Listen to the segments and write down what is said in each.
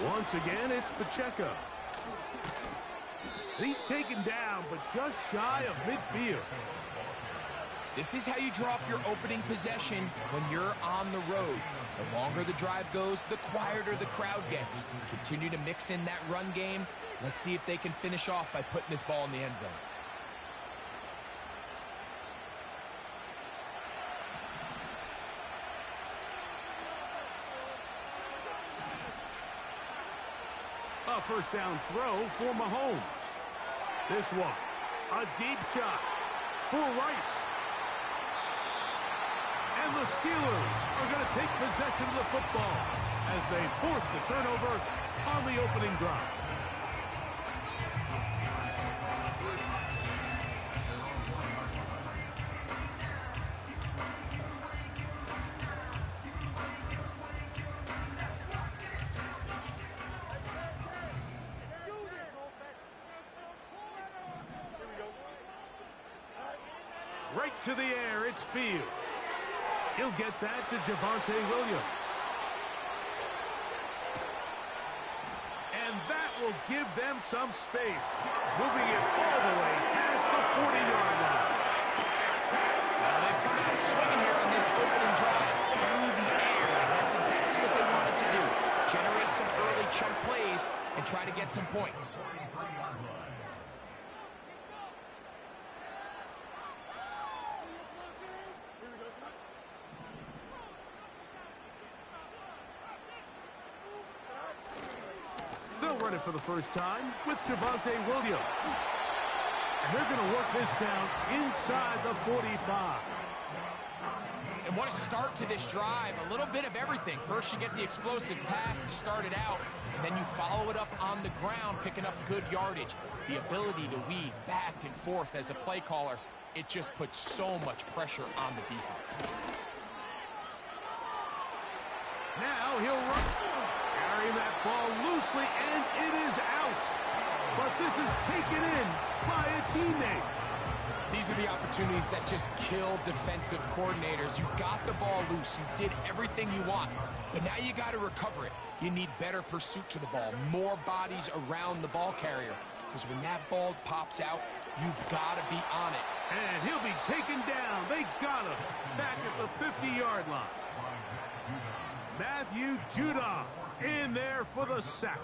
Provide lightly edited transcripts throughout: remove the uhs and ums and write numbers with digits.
Once again, it's Pacheco. He's taken down, but just shy of midfield. This is how you draw up your opening possession when you're on the road. The longer the drive goes, the quieter the crowd gets. Continue to mix in that run game. Let's see if they can finish off by putting this ball in the end zone. A first down throw for Mahomes. This one, a deep shot for Rice. And the Steelers are going to take possession of the football as they force the turnover on the opening drive. Right to the air, it's Fields. He'll get that to Javonte Williams. And that will give them some space, moving it all the way past the 40-yard line. Well, they've come out swinging here on this opening drive through the air, and that's exactly what they wanted to do. Generate some early chunk plays and try to get some points. They'll run it for the first time with Javonte Williams. And they're going to work this down inside the 45. And what a start to this drive. A little bit of everything. First, you get the explosive pass to start it out, and then you follow it up on the ground, picking up good yardage. The ability to weave back and forth as a play caller, it just puts so much pressure on the defense. Now he'll run. Carrying that ball loosely, and it is out. But this is taken in by a teammate. These are the opportunities that just kill defensive coordinators. You got the ball loose. You did everything you want. But now you got to recover it. You need better pursuit to the ball, more bodies around the ball carrier. Because when that ball pops out, you've got to be on it. And he'll be taken down. They got him back at the 50-yard line. Matthew Judon in there for the sack.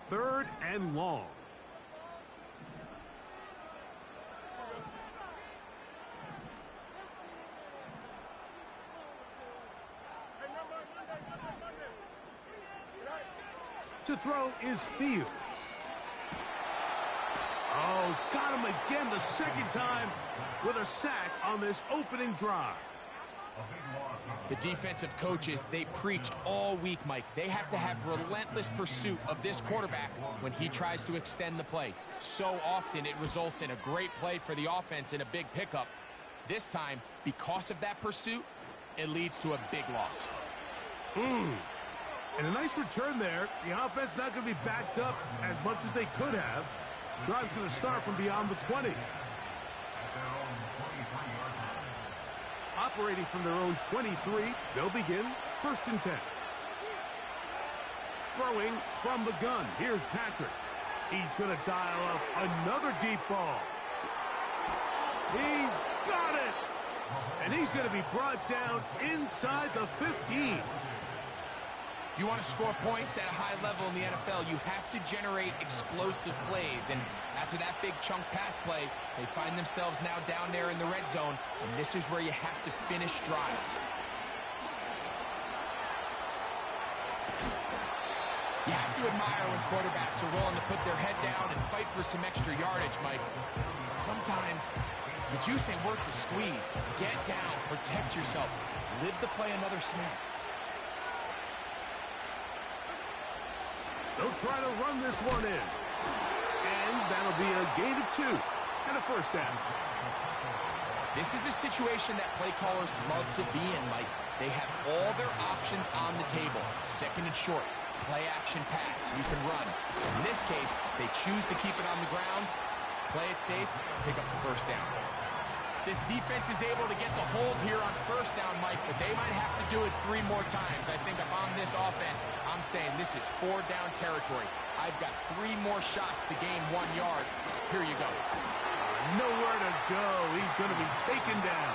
Third and long. To throw is Fields. Oh, got him again the second time with a sack on this opening drive. The defensive coaches, they preached all week, Mike. They have to have relentless pursuit of this quarterback when he tries to extend the play. So often it results in a great play for the offense and a big pickup. This time, because of that pursuit, it leads to a big loss. And a nice return there. The offense not going to be backed up as much as they could have. Drive's going to start from beyond the 20. Operating from their own 23, they'll begin 1st and 10. Throwing from the gun. Here's Patrick. He's going to dial up another deep ball. He's got it! And he's going to be brought down inside the 15. If you want to score points at a high level in the NFL, you have to generate explosive plays. And after that big chunk pass play, they find themselves now down there in the red zone. And this is where you have to finish drives. You have to admire when quarterbacks are willing to put their head down and fight for some extra yardage, Mike. But sometimes the juice ain't worth the squeeze. Get down, protect yourself, live to play another snap. They'll try to run this one in. And that'll be a gain of 2. and a first down. This is a situation that play callers love to be in, Mike. They have all their options on the table. Second and short, play action pass, you can run. In this case, they choose to keep it on the ground, play it safe, pick up the first down. This defense is able to get the hold here on first down, Mike, but they might have to do it 3 more times. I think if I'm this offense, I'm saying this is 4-down territory. I've got 3 more shots to gain 1 yard. Here you go. Nowhere to go. He's going to be taken down.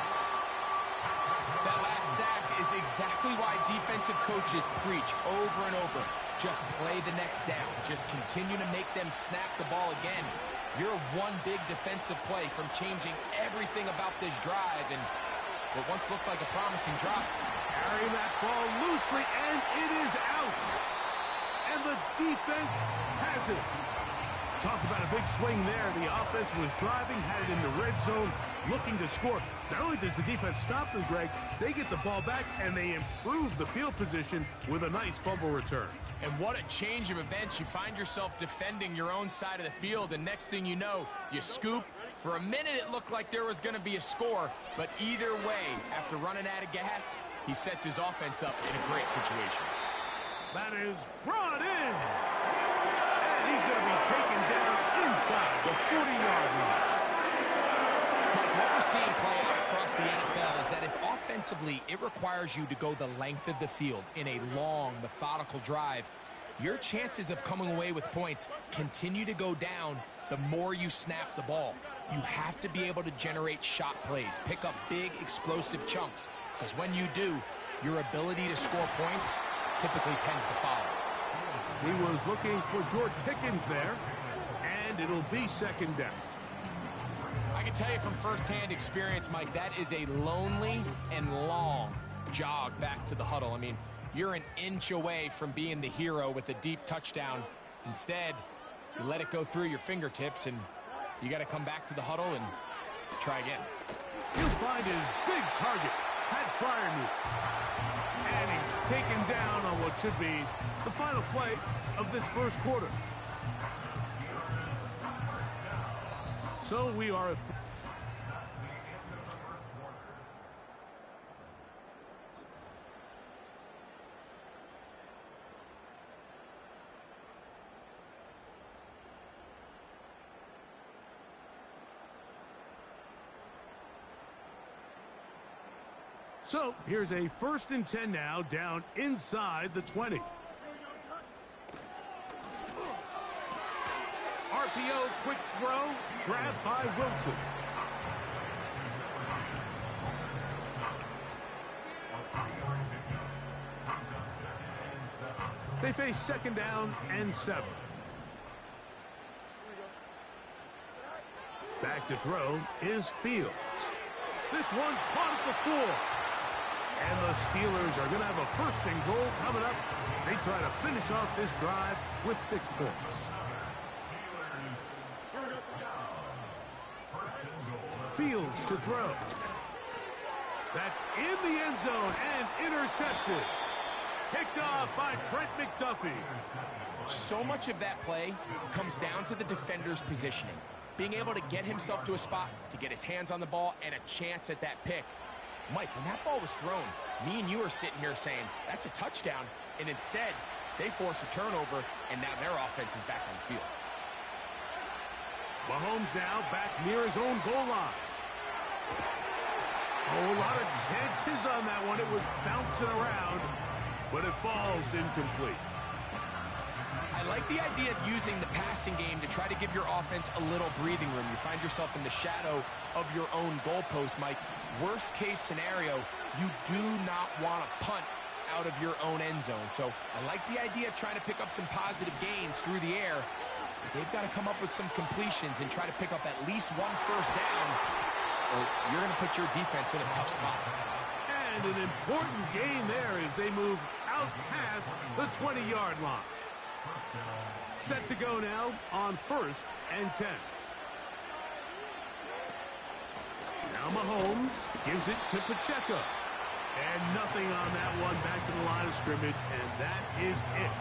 That last sack is exactly why defensive coaches preach over and over. Just play the next down. Just continue to make them snap the ball again. You're one big defensive play from changing everything about this drive and what once looked like a promising drop. Carrying that ball loosely, and it is out. And the defense has it. Talk about a big swing there. The offense was driving, had it in the red zone, looking to score. Not only does the defense stop them, Greg, they get the ball back, and they improve the field position with a nice fumble return. And what a change of events. You find yourself defending your own side of the field, and next thing you know, you scoop. For a minute, it looked like there was going to be a score, but either way, after running out of gas, he sets his offense up in a great situation. That is brought in. And he's going to be taken down inside the 40-yard line. Mike, what we're seeing play out across the NFL is that if offensively it requires you to go the length of the field in a long, methodical drive, your chances of coming away with points continue to go down the more you snap the ball. You have to be able to generate shot plays, pick up big, explosive chunks, because when you do, your ability to score points typically tends to follow. He was looking for George Pickens there, and it'll be second down. I can tell you from firsthand experience, Mike, that is a lonely and long jog back to the huddle. I mean, you're an inch away from being the hero with a deep touchdown. Instead, you let it go through your fingertips, and you got to come back to the huddle and try again. He'll find his big target, Pat Freiermuth. And he's taken down on what should be the final play of this first quarter. So we are... So here's a 1st and 10 now, down inside the 20. RPO, quick throw, grabbed by Wilson. They face 2nd down and 7. Back to throw is Fields. This one caught at the floor. And the Steelers are going to have a 1st and goal coming up. They try to finish off this drive with 6 points. Fields to throw. That's in the end zone and intercepted. Picked off by Trent McDuffie. So much of that play comes down to the defender's positioning. Being able to get himself to a spot, to get his hands on the ball, and a chance at that pick. Mike, when that ball was thrown, me and you are sitting here saying, that's a touchdown, and instead, they force a turnover, and now their offense is back on the field. Mahomes now back near his own goal line. Oh, a lot of chances on that one. It was bouncing around, but it falls incomplete. I like the idea of using the passing game to try to give your offense a little breathing room. You find yourself in the shadow of your own goalpost, Mike. Worst case scenario, you do not want to punt out of your own end zone. So I like the idea of trying to pick up some positive gains through the air. But they've got to come up with some completions and try to pick up at least 1 first down, or you're going to put your defense in a tough spot. And an important gain there as they move out past the 20-yard line. Set to go now on 1st and 10. Now Mahomes gives it to Pacheco. And nothing on that one, back to the line of scrimmage, and that is it.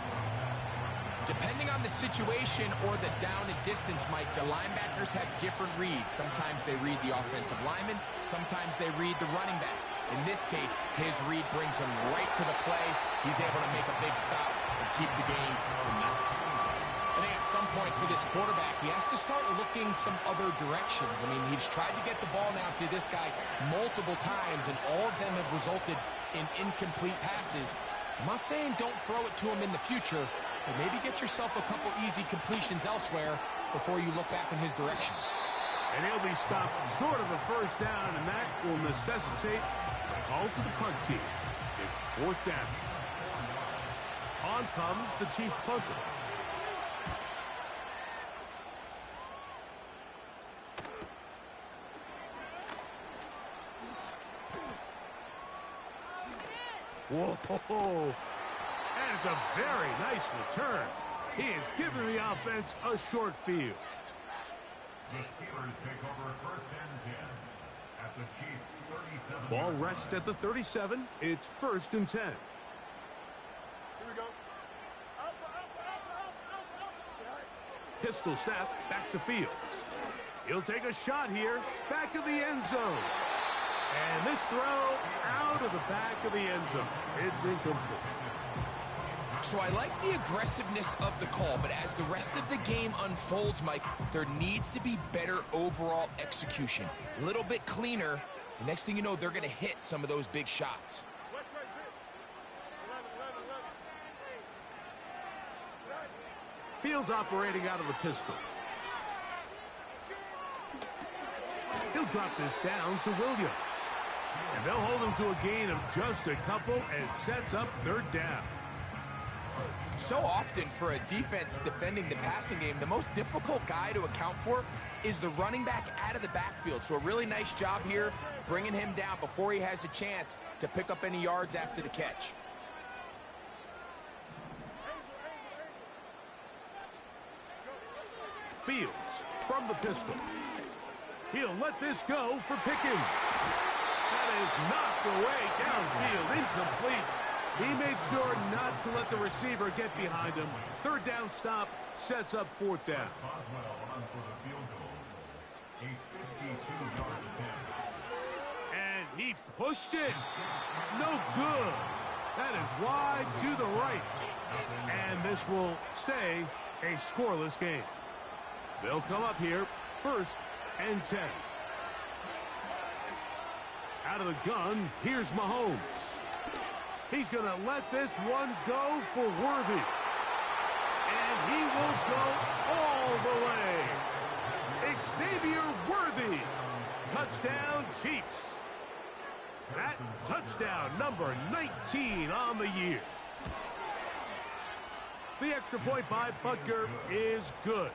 Depending on the situation or the down and distance, Mike, the linebackers have different reads. Sometimes they read the offensive lineman. Sometimes they read the running back. In this case, his read brings him right to the play. He's able to make a big stop and keep the game to nothing. I think at some point for this quarterback, he has to start looking some other directions. I mean, he's tried to get the ball now to this guy multiple times, and all of them have resulted in incomplete passes. I'm not saying don't throw it to him in the future, but maybe get yourself a couple easy completions elsewhere before you look back in his direction. And he'll be stopped short of a first down, and that will necessitate a call to the punt team. It's fourth down. On comes the Chiefs punter. Whoa! And it's a very nice return. He is giving the offense a short field. The Steelers take over first and 10 at the Chiefs' 37. Ball rests at the 37. It's first and 10. Here we go. Pistol snap back to Fields. He'll take a shot here. Back of the end zone. And this throw out of the back of the end zone. It's incomplete. So I like the aggressiveness of the call, but as the rest of the game unfolds, Mike, there needs to be better overall execution. A little bit cleaner. The next thing you know, they're going to hit some of those big shots. Fields operating out of the pistol. He'll drop this down to Williams. And they'll hold him to a gain of just a couple, and sets up third down. So often for a defense defending the passing game, the most difficult guy to account for is the running back out of the backfield. So a really nice job here bringing him down before he has a chance to pick up any yards after the catch. Fields from the pistol. He'll let this go for Pickens. That is knocked away downfield, incomplete. He made sure not to let the receiver get behind him. Third down stop sets up fourth down. And he pushed it. No good. That is wide to the right. And this will stay a scoreless game. They'll come up here first and 10. Out of the gun, here's Mahomes. He's going to let this one go for Worthy. And he will go all the way. Xavier Worthy. Touchdown, Chiefs. That touchdown number 19 on the year. The extra point by Butker is good.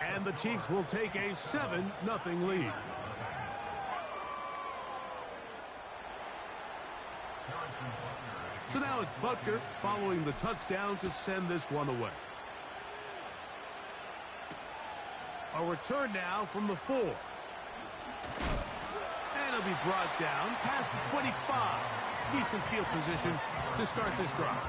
And the Chiefs will take a 7-0 lead. So now it's Butker following the touchdown to send this one away. A return now from the 4. And it'll be brought down past the 25. Decent field position to start this drive.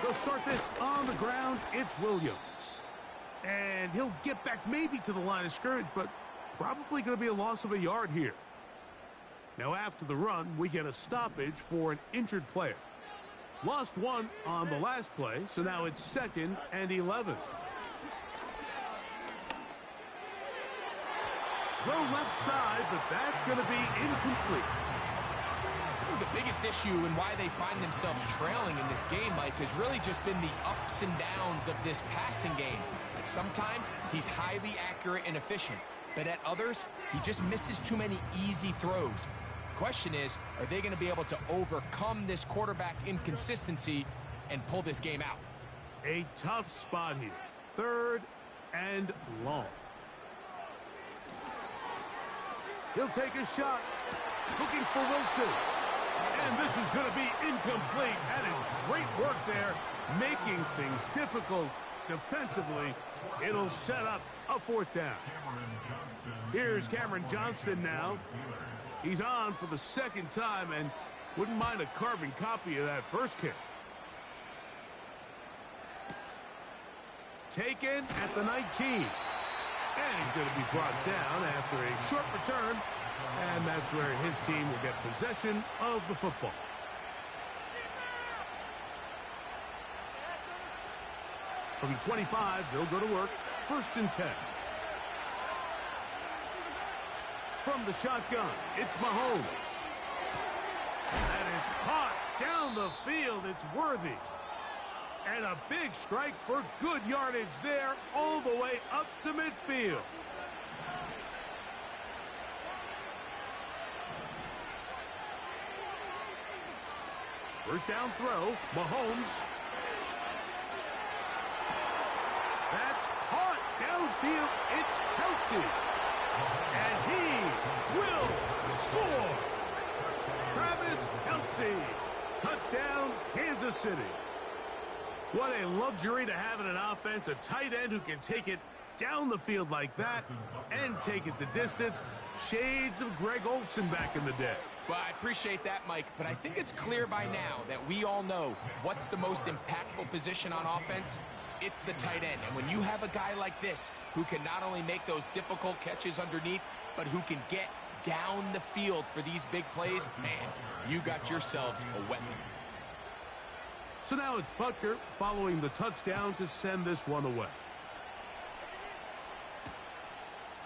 They'll start this on the ground. It's Williams. And he'll get back maybe to the line of scrimmage, but probably going to be a loss of a yard here. Now after the run, we get a stoppage for an injured player. Lost one on the last play, so now it's 2nd and 11. Throw left side, but that's going to be incomplete. The biggest issue and why they find themselves trailing in this game, Mike, has really just been the ups and downs of this passing game. Like sometimes he's highly accurate and efficient, but at others, he just misses too many easy throws. Question is, are they going to be able to overcome this quarterback inconsistency and pull this game out? A tough spot here. 3rd and long. He'll take a shot. Looking for Wilson. And this is going to be incomplete. That is great work there, making things difficult defensively. It'll set up A fourth down. Here's Cameron Johnston now. He's on for the second time and wouldn't mind a carbon copy of that first kick. Taken at the 19. And he's going to be brought down after a short return. And that's where his team will get possession of the football. From the 25, they'll go to work. 1st and 10. From the shotgun, it's Mahomes. That is caught down the field. It's worthy. And a big strike for good yardage there all the way up to midfield. First down throw, Mahomes. That's caught downfield. It's Kelsey. And he will score. Travis Kelsey. Touchdown, Kansas City. What a luxury to have in an offense, a tight end who can take it down the field like that and take it the distance. Shades of Greg Olsen back in the day. Well, I appreciate that, Mike, but I think it's clear by now that we all know what's the most impactful position on offense. It's the tight end. And when you have a guy like this who can not only make those difficult catches underneath, but who can get down the field for these big plays, man, you got yourselves a weapon. So now it's Butker following the touchdown to send this one away.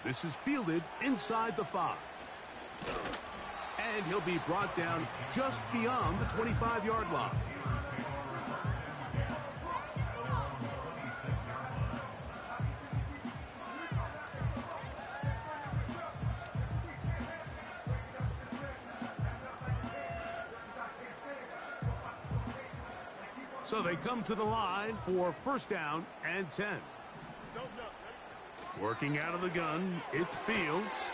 This is fielded inside the 5. And he'll be brought down just beyond the 25-yard line. So they come to the line for 1st down and 10. Working out of the gun, it's Fields.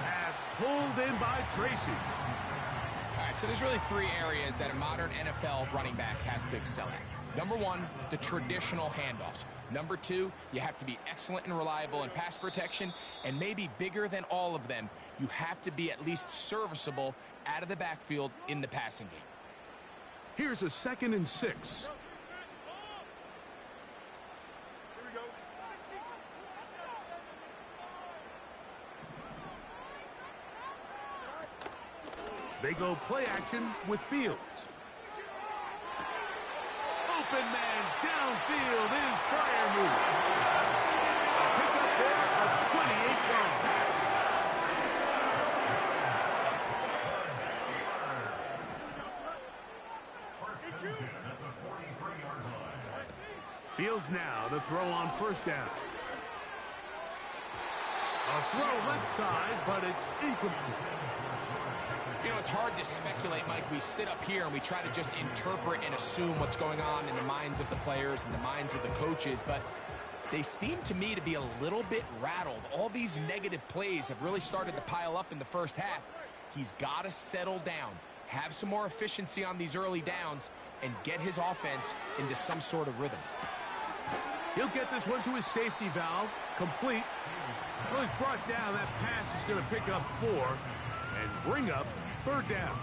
Pass pulled in by Tracy. All right, so there's really 3 areas that a modern NFL running back has to excel at. Number 1, the traditional handoffs. Number 2, you have to be excellent and reliable in pass protection. And maybe bigger than all of them, you have to be at least serviceable out of the backfield in the passing game. Here's a 2nd and 6. They go play action with Fields. Open man downfield is Freiermuth. A pickup there of 28 yards. Fields now to throw on 1st down. A throw left side, but it's incomplete. You know, it's hard to speculate, Mike. We sit up here and we try to just interpret and assume what's going on in the minds of the players and the minds of the coaches, but they seem to me to be a little bit rattled. All these negative plays have really started to pile up in the first half. He's got to settle down, have some more efficiency on these early downs, and get his offense into some sort of rhythm. He'll get this one to his safety valve, complete. Well, he's brought down. That pass is going to pick up 4 and bring up 3rd down.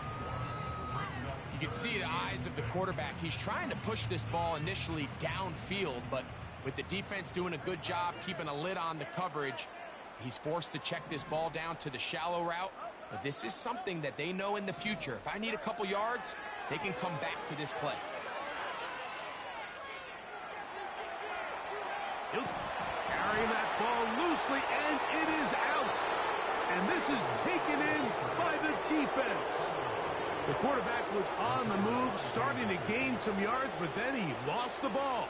You can see the eyes of the quarterback. He's trying to push this ball initially downfield, but with the defense doing a good job keeping a lid on the coverage, he's forced to check this ball down to the shallow route. But this is something that they know in the future. If I need a couple yards, they can come back to this play. He'll carry that ball loosely, and it is out. And this is taken in by the defense. The quarterback was on the move, starting to gain some yards, but then he lost the ball.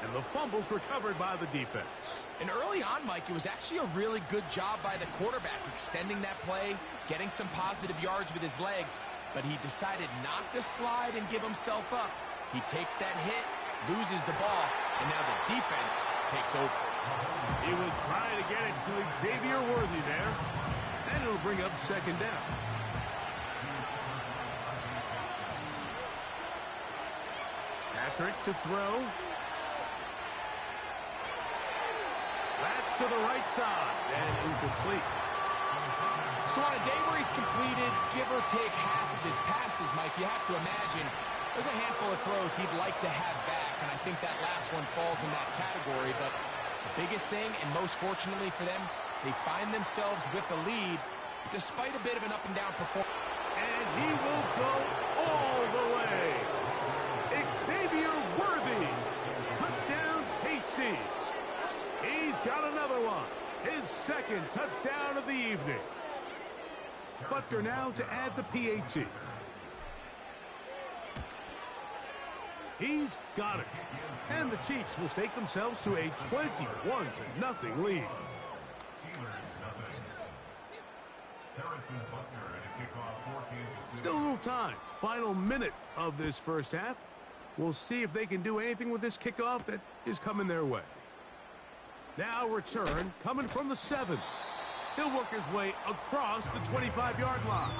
And the fumble's recovered by the defense. And early on, Mike, it was actually a really good job by the quarterback, extending that play, getting some positive yards with his legs. But he decided not to slide and give himself up. He takes that hit, loses the ball, and now the defense takes over. He was trying to get it to Xavier Worthy there, and it'll bring up 2nd down. Patrick to throw. That's to the right side and incomplete. So on a day where he's completed, give or take half of his passes, Mike, you have to imagine there's a handful of throws he'd like to have back, and I think that last one falls in that category. But the biggest thing, and most fortunately for them, they find themselves with a lead despite a bit of an up-and-down performance. And he will go all the way. Xavier Worthy. Touchdown, KC. He's got another one. His second touchdown of the evening. Butker now to add the PAT. He's got it. And the Chiefs will stake themselves to a 21-0 lead. Still a little time. Final minute of this first half. We'll see if they can do anything with this kickoff that is coming their way. Now return coming from the 7. He'll work his way across the 25-yard line.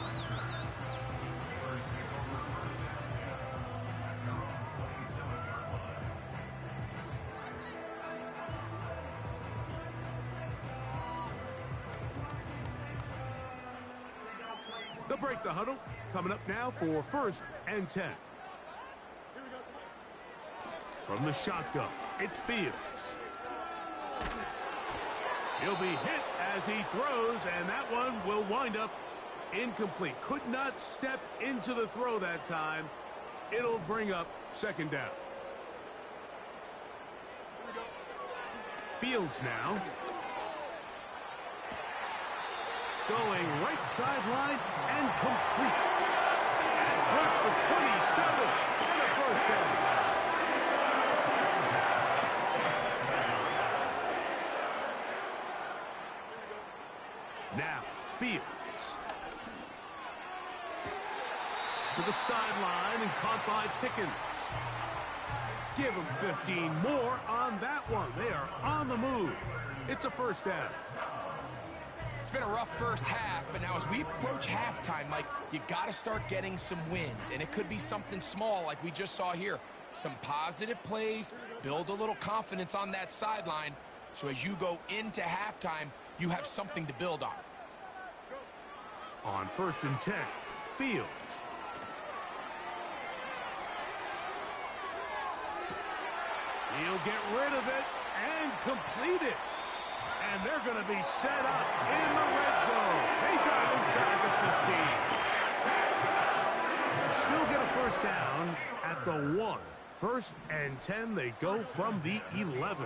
They'll break the huddle. Coming up now for 1st and 10. From the shotgun, it's Fields. He'll be hit as he throws, and that one will wind up incomplete. Could not step into the throw that time. It'll bring up 2nd down. Fields now. Going right sideline and complete. That's good for 27 and a 1st down. Now, Fields. To the sideline and caught by Pickens. Give him 15 more on that one. They are on the move. It's a 1st down. It's been a rough first half, but now as we approach halftime, Mike, you got to start getting some wins. And it could be something small like we just saw here. Some positive plays, build a little confidence on that sideline. So as you go into halftime, you have something to build on. On 1st and 10, Fields. He'll get rid of it and complete it. And they're going to be set up in the red zone. They got it inside the 15. Still get a 1st down at the 1. 1st and 10, they go from the 11.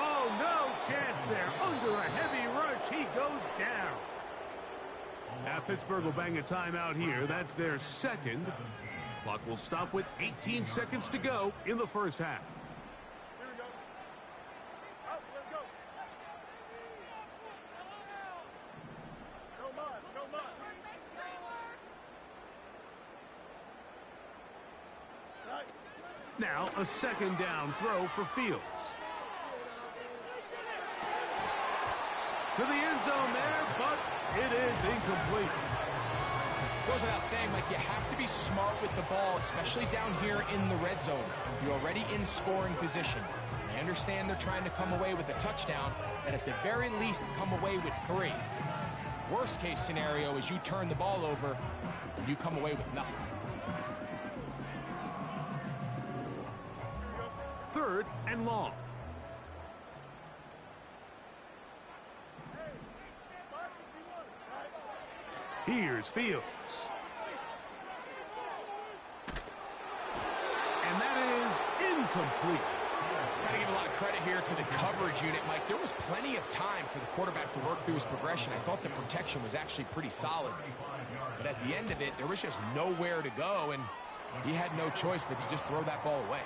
Oh, no chance there. Under a heavy rush, he goes down. Now Pittsburgh will bang a timeout here. That's their 2nd. Clock will stop with 18 seconds to go in the first half. Here we go. Out, let's go. No mas, no mas. Right. Now a 2nd down throw for Fields. To the end zone there, but it is incomplete. Goes without saying, Mike, you have to be smart with the ball, especially down here in the red zone. You're already in scoring position. I understand they're trying to come away with a touchdown, and at the very least come away with 3. Worst case scenario is you turn the ball over and you come away with nothing. 3rd and long. Here's Fields. And that is incomplete. Got to give a lot of credit here to the coverage unit, Mike. There was plenty of time for the quarterback to work through his progression. I thought the protection was actually pretty solid. But at the end of it, there was just nowhere to go, and he had no choice but to just throw that ball away.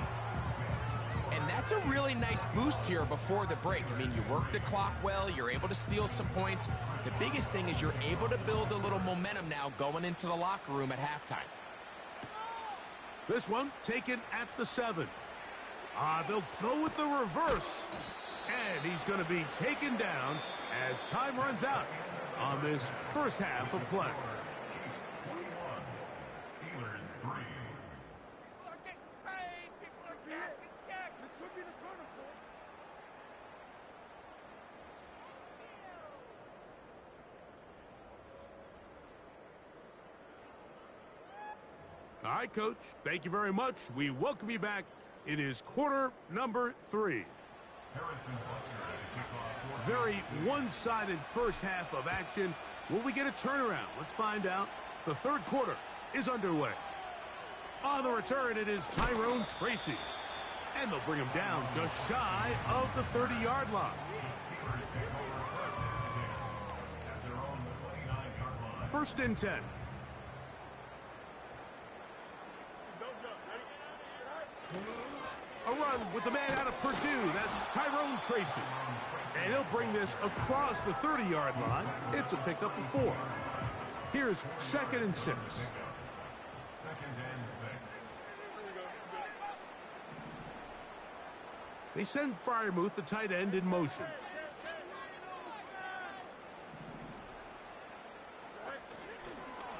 And that's a really nice boost here before the break. I mean, you work the clock well, you're able to steal some points. The biggest thing is you're able to build a little momentum now going into the locker room at halftime. This one taken at the 7. They'll go with the reverse. And he's going to be taken down as time runs out on this first half of play. All right, Coach. Thank you very much. We welcome you back. It is quarter number 3. Very one-sided first half of action. Will we get a turnaround? Let's find out. The third quarter is underway. On the return, it is Tyrone Tracy. And they'll bring him down just shy of the 30-yard line. First and 10. A run with the man out of Purdue. That's Tyrone Tracy. And he'll bring this across the 30-yard line. It's a pickup of 4. Here's 2nd and 6. They send Freiermuth, the tight end, in motion.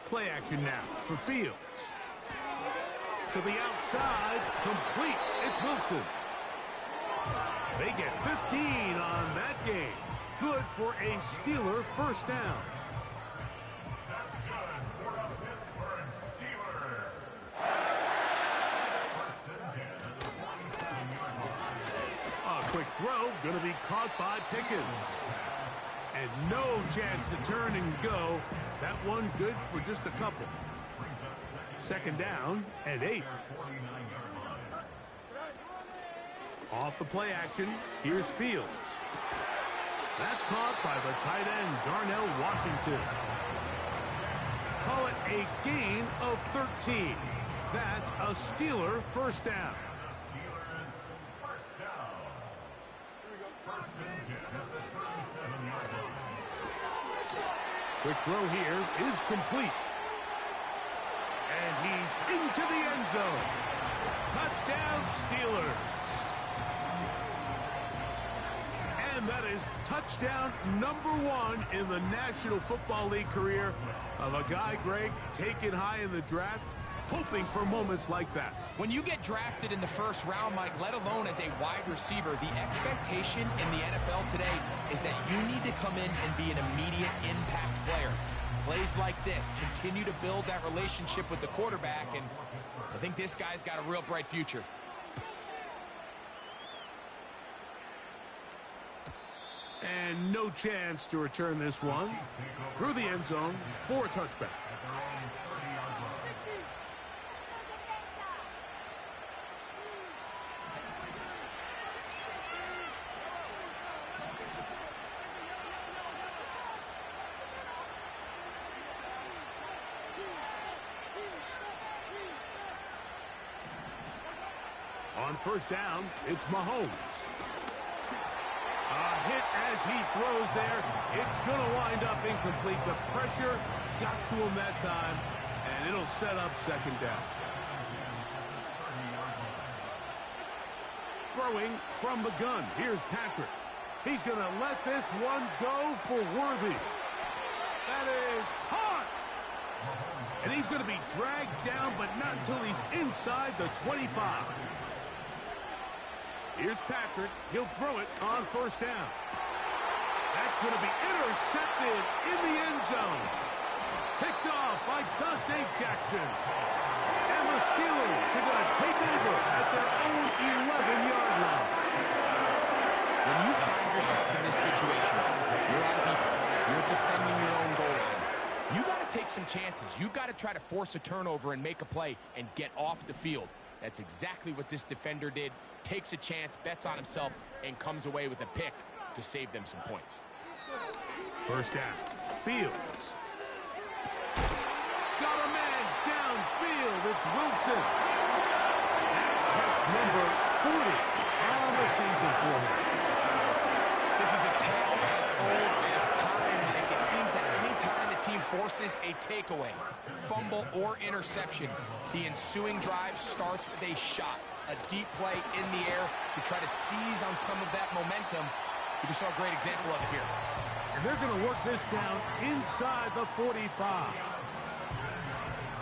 Play action now for Fields. To the outside, complete. It's Wilson. They get 15 on that game. Good for a Steeler first down. That's good for a Pittsburgh Steeler. First and 10 at the 47-yard line. A quick throw, going to be caught by Pickens. And no chance to turn and go. That one good for just a couple. 2nd down and 8. Off the play action, here's Fields. That's caught by the tight end, Darnell Washington. Call it a gain of 13. That's a Steeler first down. Quick throw here is complete. And he's into the end zone. Touchdown, Steelers. And that is touchdown number 1 in the National Football League career of a guy, Greg, taken high in the draft, hoping for moments like that. When you get drafted in the first round, Mike, let alone as a wide receiver, the expectation in the NFL today is that you need to come in and be an immediate impact player. Plays like this continue to build that relationship with the quarterback, and I think this guy's got a real bright future. And no chance to return this one through the end zone for a touchback. On first down, it's Mahomes. A hit as he throws there. It's going to wind up incomplete. The pressure got to him that time, and it'll set up 2nd down. Throwing from the gun. Here's Patrick. He's going to let this one go for Worthy. That is hot. And he's going to be dragged down, but not until he's inside the 25. Here's Patrick. He'll throw it on first down. That's going to be intercepted in the end zone. Picked off by Dante Jackson. And the Steelers are going to take over at their own 11-yard line. When you find yourself in this situation, you're on defense, you're defending your own goal line, you got to take some chances. You've got to try to force a turnover and make a play and get off the field. That's exactly what this defender did. Takes a chance, bets on himself, and comes away with a pick to save them some points. First down. Fields. Got a man downfield. It's Wilson. That's number 40 on the season for him. This is a tale as old as time, Mike. It seems that any time the team forces a takeaway, fumble, or interception, the ensuing drive starts with a shot. A deep play in the air to try to seize on some of that momentum. We just saw a great example of it here. And they're going to work this down inside the 45.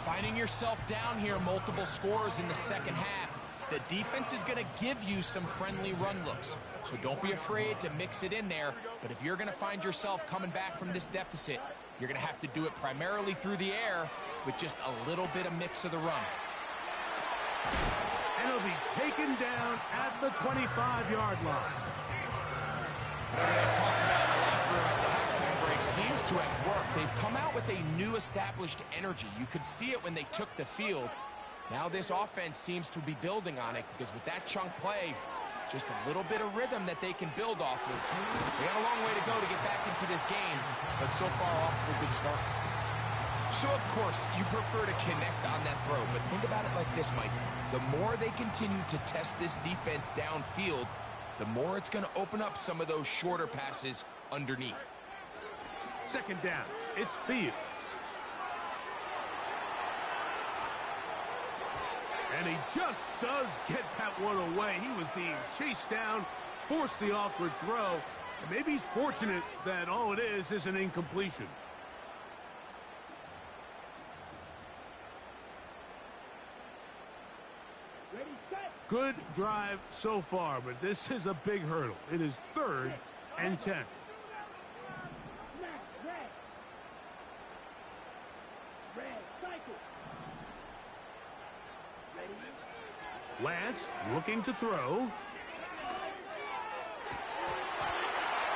Finding yourself down here, multiple scores in the second half. The defense is going to give you some friendly run looks. So don't be afraid to mix it in there. But if you're going to find yourself coming back from this deficit, you're going to have to do it primarily through the air with just a little bit of mix of the run. And he'll be taken down at the 25-yard line. What they've talked about in the locker room at the halftime break seems to have worked. They've come out with a new established energy. You could see it when they took the field. Now this offense seems to be building on it because with that chunk play, just a little bit of rhythm that they can build off of. They got a long way to go to get back into this game, but so far off to a good start. So, of course, you prefer to connect on that throw, but think about it like this, Mike. The more they continue to test this defense downfield, the more it's going to open up some of those shorter passes underneath. Second down, it's Fields. And he just does get that one away. He was being chased down, forced the awkward throw. And maybe he's fortunate that all it is an incompletion. Good drive so far, but this is a big hurdle. It is 3rd and 10. Lance looking to throw.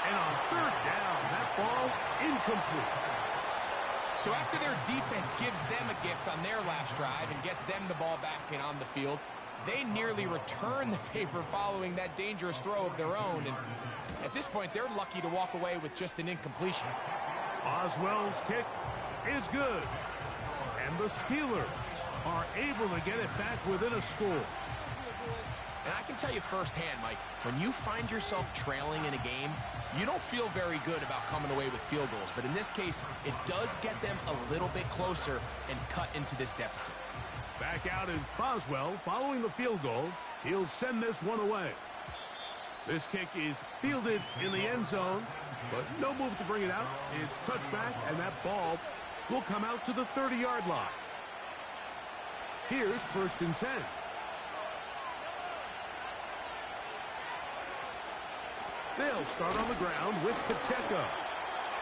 And on 3rd down, that ball incomplete. So after their defense gives them a gift on their last drive and gets them the ball back and on the field, they nearly return the favor following that dangerous throw of their own. And at this point, they're lucky to walk away with just an incompletion. Oswell's kick is good. And the Steelers are able to get it back within a score. And I can tell you firsthand, Mike, when you find yourself trailing in a game, you don't feel very good about coming away with field goals. But in this case, it does get them a little bit closer and cut into this deficit. Back out is Boswell following the field goal. He'll send this one away. This kick is fielded in the end zone, but no move to bring it out. It's touchback, and that ball will come out to the 30-yard line. Here's 1st and 10. They'll start on the ground with Pacheco.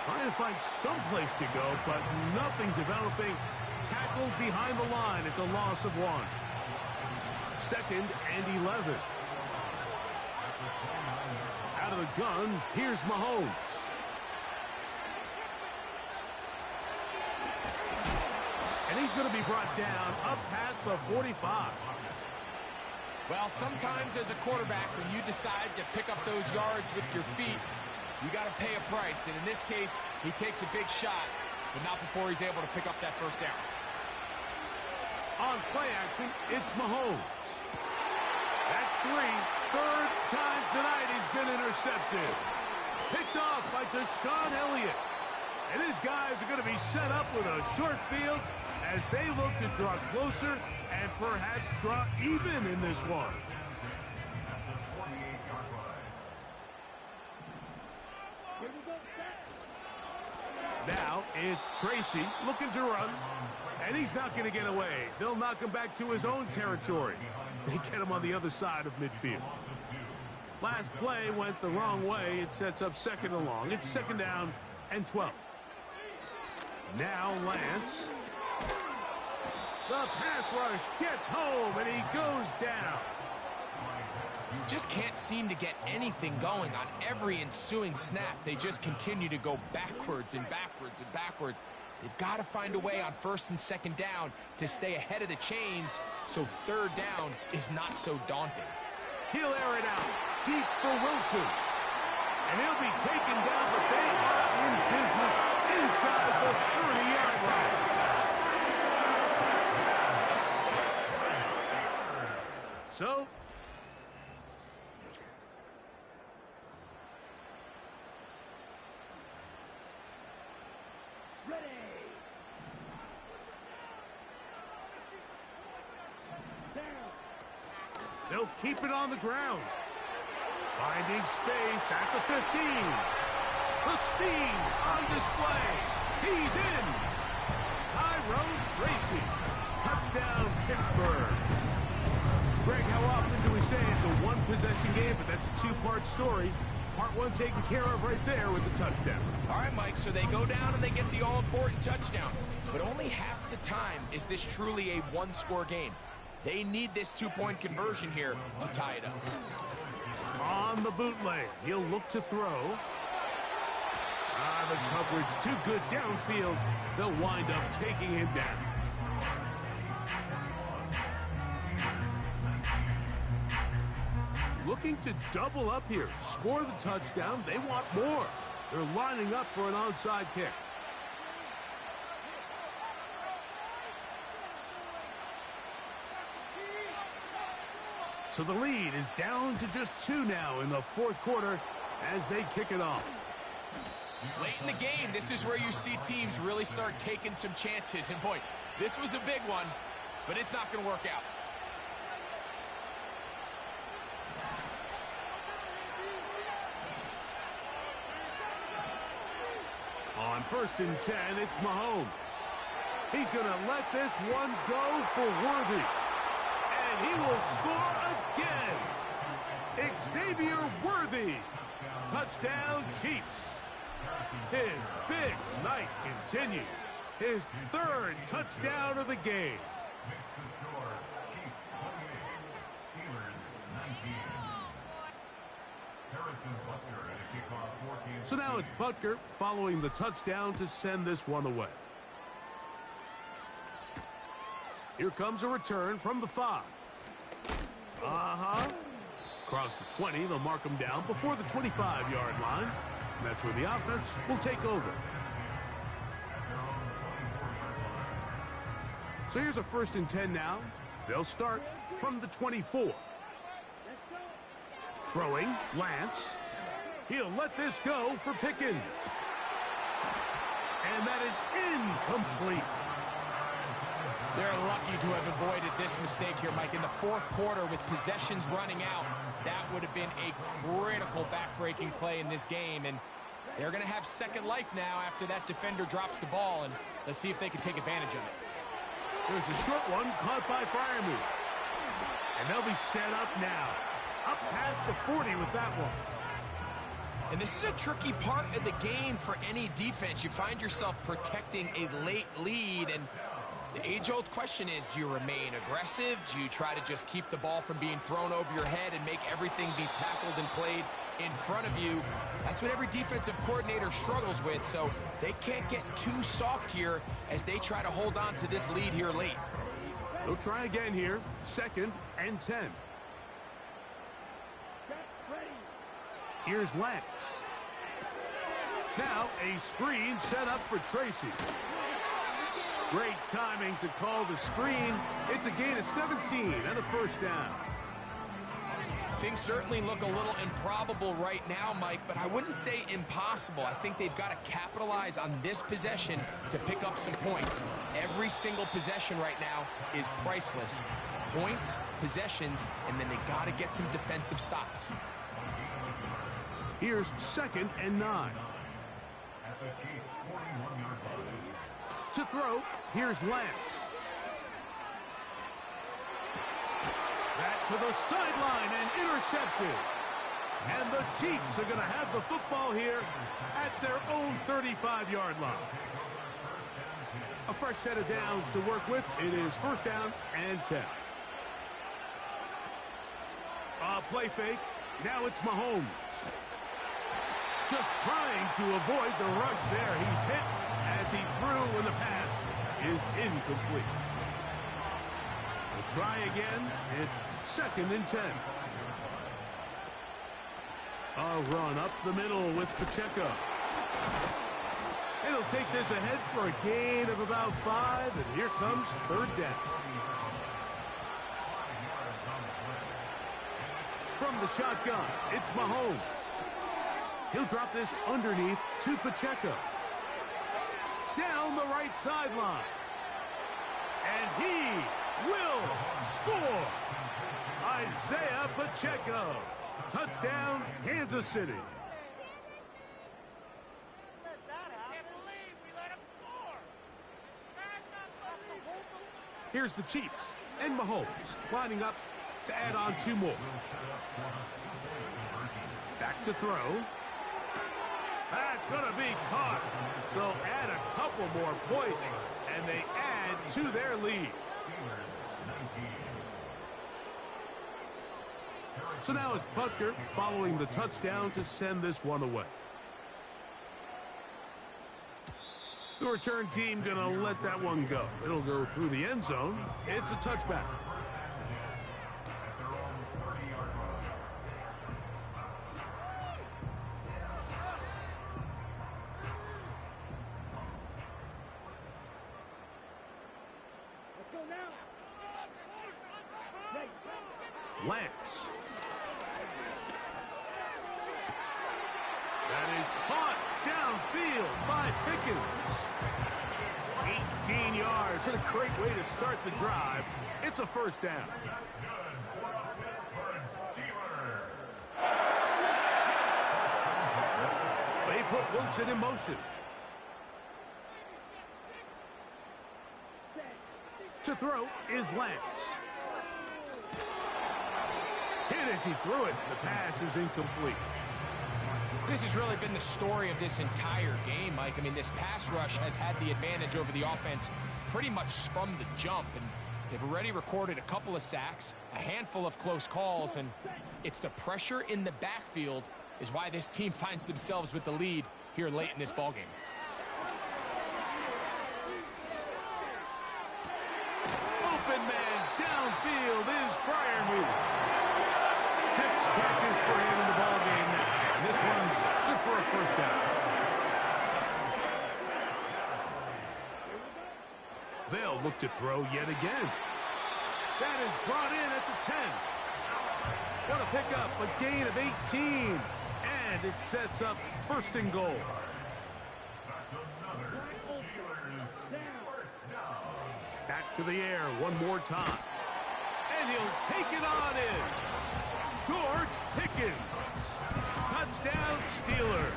Trying to find some place to go, but nothing developing. Tackled behind the line. It's a loss of 1. 2nd and 11. Out of the gun, here's Mahomes. And he's going to be brought down up past the 45. Well, sometimes as a quarterback, when you decide to pick up those yards with your feet, you got to pay a price. And in this case, he takes a big shot, but not before he's able to pick up that 1st down. On play action, it's Mahomes. That's 3. 3rd time tonight he's been intercepted. Picked off by Deshaun Elliott. And his guys are going to be set up with a short field as they look to draw closer and perhaps draw even in this one. Now it's Tracy looking to run, and he's not going to get away. They'll knock him back to his own territory. They get him on the other side of midfield. Last play went the wrong way. It sets up 2nd and long. It's 2nd down and 12. Now Lance. The pass rush gets home, and he goes down. Just can't seem to get anything going on every ensuing snap. They just continue to go backwards and backwards and backwards. They've got to find a way on 1st and 2nd down to stay ahead of the chains so 3rd down is not so daunting. He'll air it out deep for Wilson. And he'll be taken down, but they are in business inside the 30-yard line. So, they'll keep it on the ground. Finding space at the 15. The speed on display. He's in. Tyrone Tracy. Touchdown, Pittsburgh. Greg, how often do we say it's a one-possession game, but that's a 2-part story? Part 1 taken care of right there with the touchdown. All right, Mike, so they go down and they get the all-important touchdown. But only half the time is this truly a one-score game. They need this two-point conversion here to tie it up. On the bootleg, he'll look to throw. The coverage too good downfield. They'll wind up taking him down. Looking to double up here, score the touchdown. They want more. They're lining up for an onside kick. So the lead is down to just 2 now in the fourth quarter as they kick it off. Late in the game, this is where you see teams really start taking some chances. And boy, this was a big one, but it's not going to work out. On 1st and 10, it's Mahomes. He's going to let this one go for Worthy. And he will score again. Xavier Worthy. Touchdown, Chiefs. His big night continues. His 3rd touchdown of the game. So now it's Butker following the touchdown to send this one away. Here comes a return from the 5. Across the 20, they'll mark him down before the 25-yard line. And that's where the offense will take over. So here's a 1st and 10 now. They'll start from the 24. Throwing, Lance. He'll let this go for Pickens. And that is incomplete. They're lucky to have avoided this mistake here, Mike. In the fourth quarter, with possessions running out, that would have been a critical back-breaking play in this game. And they're going to have second life now after that defender drops the ball. And let's see if they can take advantage of it. There's a short one caught by Freiermuth. And they'll be set up now. Up past the 40 with that one. And this is a tricky part of the game for any defense. You find yourself protecting a late lead, and the age-old question is, do you remain aggressive? Do you try to just keep the ball from being thrown over your head and make everything be tackled and played in front of you? That's what every defensive coordinator struggles with, so they can't get too soft here as they try to hold on to this lead here late. They'll try again here, 2nd and 10. Here's Lance. Now a screen set up for Tracy. Great timing to call the screen. It's a gain of 17 and a 1st down. Things certainly look a little improbable right now, Mike, but I wouldn't say impossible. I think they've got to capitalize on this possession to pick up some points. Every single possession right now is priceless. Points, possessions, and then they got to get some defensive stops. Here's 2nd and 9. To throw, here's Lance. Back to the sideline and intercepted. And the Chiefs are going to have the football here at their own 35-yard line. A fresh set of downs to work with. It is 1st down and 10. Play fake. Now it's Mahomes. Just trying to avoid the rush there. He's hit as he threw when the pass is incomplete. We'll try again. It's 2nd and 10. A run up the middle with Pacheco. And he'll take this ahead for a gain of about 5, and here comes 3rd down. From the shotgun, it's Mahomes. He'll drop this underneath to Pacheco. Down the right sideline. And he will score. Isaiah Pacheco. Touchdown, Kansas City. Here's the Chiefs and Mahomes lining up to add on 2 more. Back to throw. That's going to be caught. So add a couple more points, and they add to their lead. So now it's Butker following the touchdown to send this one away. The return team going to let that one go. It'll go through the end zone. It's a touchback. Lance. That is caught downfield by Pickens. 18 yards. What a great way to start the drive. It's a first down. They put Wilson in motion. To throw is Lance. Hit as he threw it. The pass is incomplete. This has really been the story of this entire game, Mike. I mean, this pass rush has had the advantage over the offense pretty much from the jump. And they've already recorded a couple of sacks, a handful of close calls, and it's the pressure in the backfield is why this team finds themselves with the lead here late in this ballgame. Open man downfield is Freiermuth. 6 catches for him in the ballgame now. And this one's good for a first down. They'll look to throw yet again. That is brought in at the 10. What a pickup, a gain of 18. And it sets up first and goal. Back to the air one more time. And he'll take it on in. George Pickens. Touchdown, Steelers.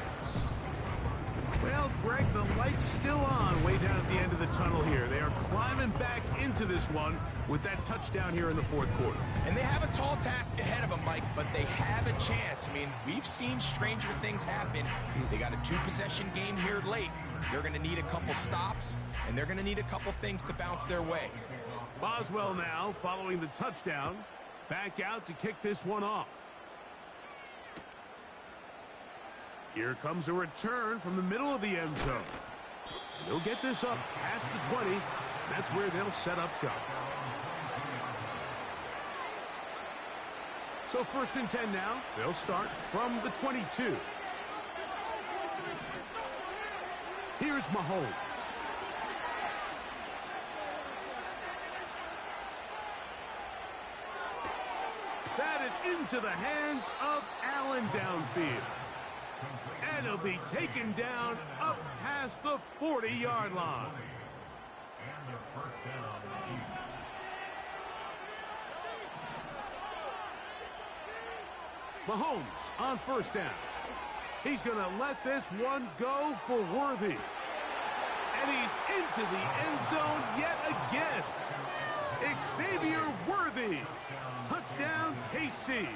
Well, Greg, the light's still on way down at the end of the tunnel here. They are climbing back into this one with that touchdown here in the fourth quarter. And they have a tall task ahead of them, Mike, but they have a chance. I mean, we've seen stranger things happen. They got a 2-possession game here late. They're going to need a couple stops, and they're going to need a couple things to bounce their way. Boswell now following the touchdown. Back out to kick this one off. Here comes a return from the middle of the end zone. And they'll get this up past the 20. That's where they'll set up shop. So first and 10 now. They'll start from the 22. Here's Mahomes. That is into the hands of Allen downfield. And he'll be taken down up past the 40-yard line. Mahomes on first down. He's going to let this one go for Worthy. And he's into the end zone yet again. Xavier Worthy. Touchdown, KC.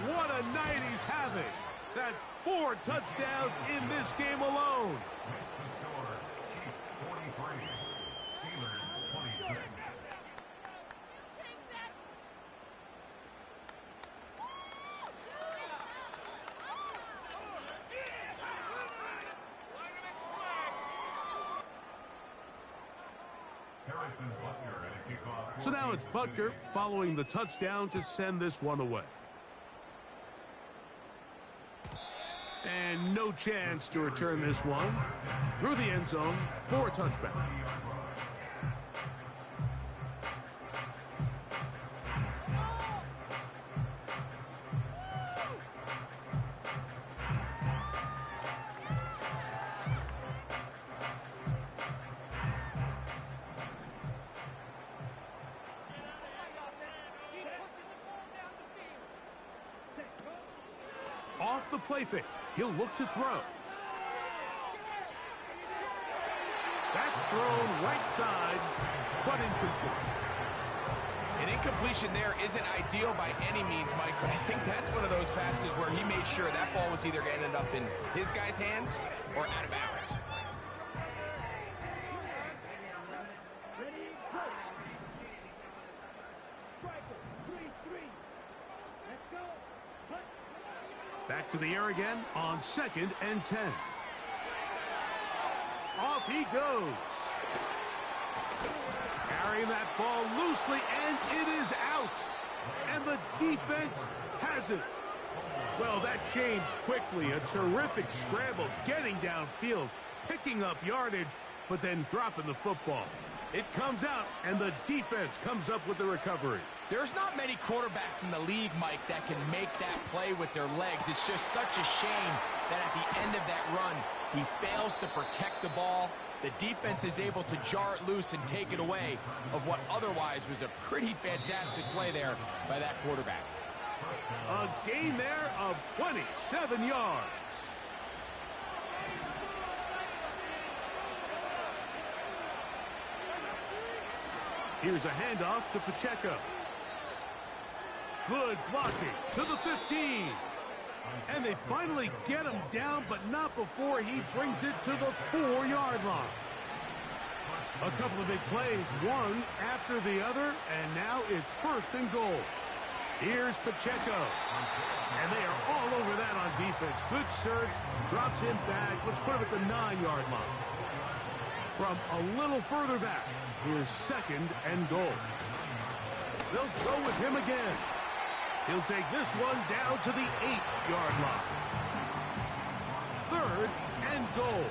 What a night he's having. That's 4 touchdowns in this game alone. So now it's Butker following the touchdown to send this one away. And no chance to return this one through the end zone for a touchback. Off the play fake. He'll look to throw. That's thrown right side, but incomplete. An incompletion there isn't ideal by any means, Mike, but I think that's one of those passes where he made sure that ball was either going to end up in his guy's hands or out of bounds. to the air again on 2nd and 10. Off he goes. Carrying that ball loosely, and it is out. And the defense has it. Well, that changed quickly. A terrific scramble, getting downfield, picking up yardage, but then dropping the football. It comes out, and the defense comes up with the recovery. There's not many quarterbacks in the league, Mike, that can make that play with their legs. It's just such a shame that at the end of that run, he fails to protect the ball. The defense is able to jar it loose and take it away of what otherwise was a pretty fantastic play there by that quarterback. A gain there of 27 yards. Here's a handoff to Pacheco. Good blocking to the 15. And they finally get him down, but not before he brings it to the 4-yard line. A couple of big plays, one after the other, and now it's 1st and goal. Here's Pacheco. And they are all over that on defense. Good search, drops him back. Let's put him at the 9-yard line. From a little further back, here's 2nd and goal. They'll throw with him again. He'll take this one down to the 8-yard line. 3rd and goal.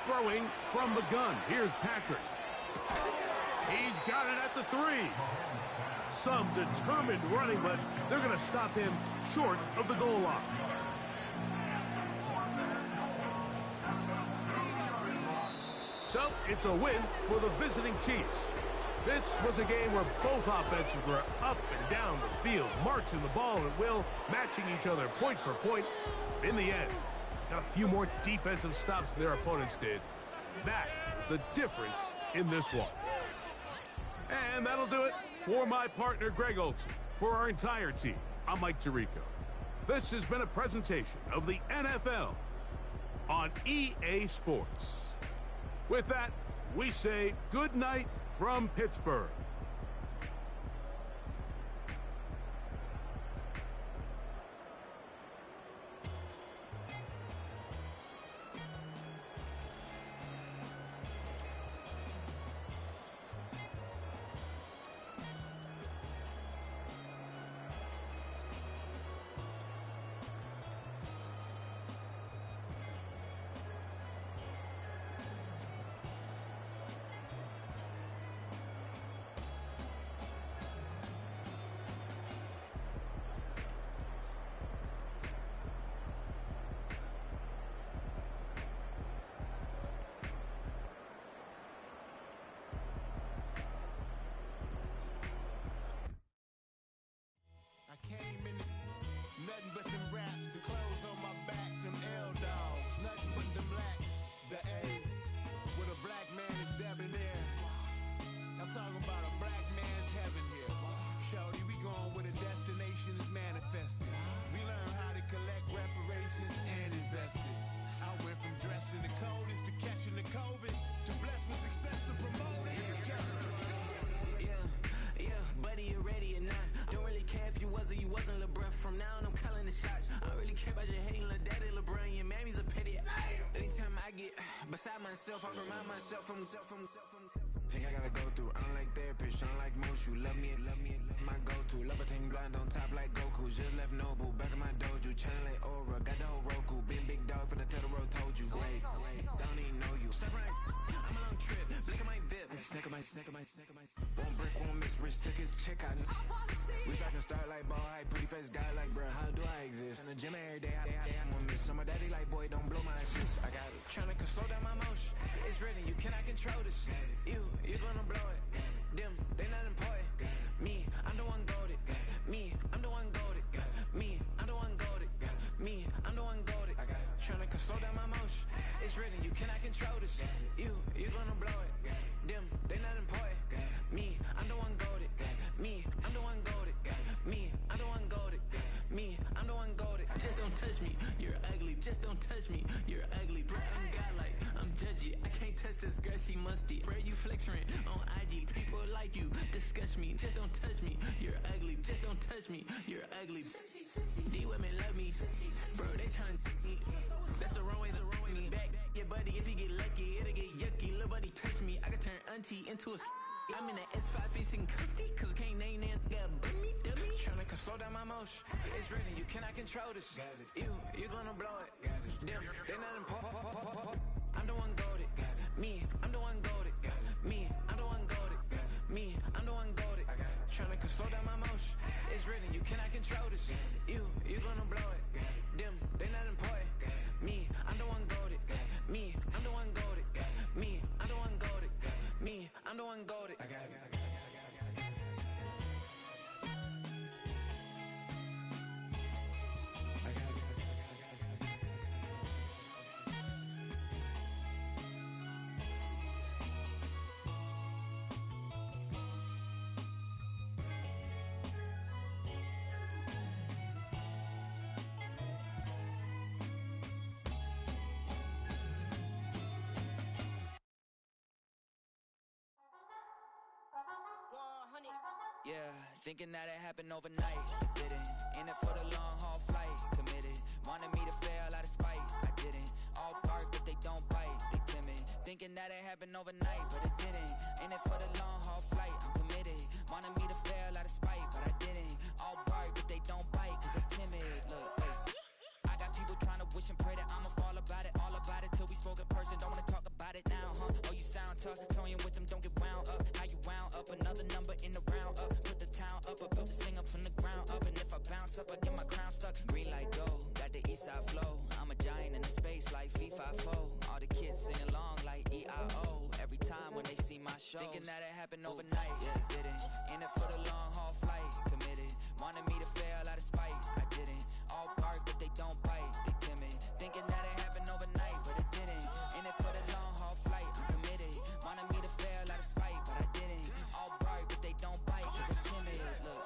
Throwing from the gun. Here's Patrick. He's got it at the 3. Some determined running, but they're going to stop him short of the goal line. So it's a win for the visiting Chiefs. This was a game where both offenses were up and down the field, marching the ball at will, matching each other point for point. In the end, got a few more defensive stops than their opponents did. That is the difference in this one. And that'll do it for my partner, Greg Olson. For our entire team, I'm Mike Tirico. This has been a presentation of the NFL on EA Sports. With that, we say good night from Pittsburgh. Nothing but them raps, the clothes on my back, them L-dogs. Nothing but them blacks, the A, with a black man is debonair. I'm talking about a black man's heaven here. Shorty, we going where the destination is manifested. We learn how to collect reparations and invest it. I went from dressing the coldest to catching the COVID, to blessed with success to promote it, to just go. Yeah, buddy, you ready or not? Don't really care if you was or you wasn't LeBron. From now on, I'm calling the shots. I don't really care about your hating, little daddy, LeBron. Your mammy's a petty. Anytime I get beside myself, I remind myself from. Think I gotta go through. I don't like therapists, I don't like most. You love me, my go-to. Love a thing blind on top like Goku. Just left Noble, back in my dojo. Channel like Aura, got the whole Roku. Big dog from the Tether Road told you. Wait, don't even know you. Step right, I'm a long trip. Blink of my VIP. Snack of my. One brick, one miss. Rich took his chick out. We talking start like ball high. Pretty face guy like, bruh, how do I exist? In the gym every day, I'm on miss. So my daddy like, boy, don't blow my shit. I got it. Tryna slow down my motion. It's written, you cannot control this. You gonna blow it. Them, they not important. Me, I'm the one goated. Me, I'm the one goated. Me, I'm the one goated. Me, I'm the one goated. Tryna slow down my motion. It's written, you cannot control this. You gonna blow it. Them, they not important. Me, I'm the one goated. Me, I'm the one goated. Me, I'm the one goated. Me, I'm the one goated. Just don't touch me. You're ugly. Just don't touch me. You're ugly. Bro, I'm godlike. I'm judgy. I can't can't touch this girl, she musty. Bro, you flexing on IG. People like you, disgust me. Just don't touch me, you're ugly. Just don't touch me, you're ugly. These women love me, bro, they tryna me. That's the wrong way, me. Back your buddy, if he get lucky, it'll get yucky. Little buddy touch me, I can turn auntie into a I'm in the S5 facing cuffy, cause I can't name that got dummy. Tryna slow down my motion. It's ready, you cannot control this. You gonna blow it. Them, they not important. I'm the one goated. Me, I'm the one goated. Me, I'm the one goated. Me, I'm the one goated. Tryna slow down my motion. It's ready, you cannot control this. You gonna blow it. Them, they not important. Me, I'm the one goated. Me, I'm the one goated. Me, I'm the one goated. Me, I'm the one goated. Yeah, thinking that it happened overnight, it didn't. In it for the long haul flight, committed. Wanted me to fail out of spite, I didn't. All bark but they don't bite, they timid. Thinking that it happened overnight, but it didn't. In it for the long haul flight, I'm committed. Wanted me to fail out of spite, but I didn't. All bark but they don't bite, cause they timid. Look, hey. I got people trying to wish and pray that I'ma fall about it, all about it till we spoke in person. Don't wanna talk about it now, huh? Oh, you sound tough, toying with them, don't get wound up. How you wound up, another number in the round up. Put the town up, I built this thing up from the ground up. And if I bounce up, I get my crown stuck. Green light go, got the east side flow. I'm a giant in the space like FIFA 4. All the kids sing along like EIO. Every time when they see my show, thinking that it happened overnight, yeah, it didn't. In it for the long haul flight, committed. Wanted me to fail out of spite, I didn't. All bark but they don't bite, they timid. Thinking that it happened overnight, but it didn't. In it for the long haul flight, I'm committed. Wanted me to fail out of spite, but I didn't. All bark but they don't bite, cause I'm timid. Look,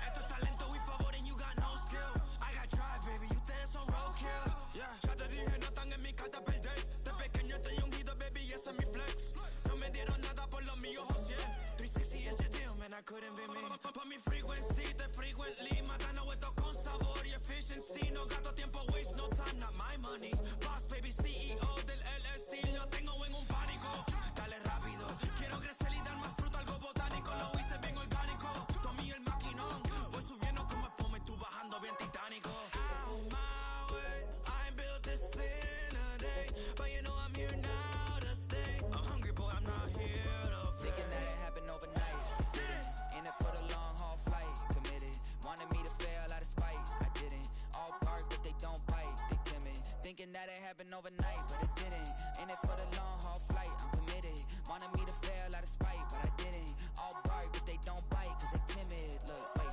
Esto es talento, we favor and you got no skill. I got drive, baby, ustedes son roadkill. Yeah, ya te dije, no están en mi carta perder. De pequeño estoy ungido, baby, y ese es mi flex. No me dieron nada por lo mío, José. 360 is your deal, man, I couldn't be me. Pa' mi frequency, te frequently. Matando esto con sabor y efficiency. No gasto tiempo, waste no time, not my money. Boss, baby, CEO del LLC. Lo tengo en un pánico. Dale rápido, quiero crecer y dar más fruto, algo botánico. Lo hice bien orgánico. Tomé el maquinón. Voy subiendo como espuma y tú bajando bien titánico. Out my way, I ain't built this in a day. But you know I'm here now to stay. I'm hungry, boy, I'm not here to play. thinking that it happened overnight, it didn't. In it for the long haul flight, committed. Wanted me to fail out of spite, I didn't. All bark but they don't bite, they timid. Thinking that it happened overnight, but it didn't. In it for the long haul flight, I'm committed. Wanted me to fail out of spite, but I didn't. All bark but they don't bite, cause they timid. Look, wait.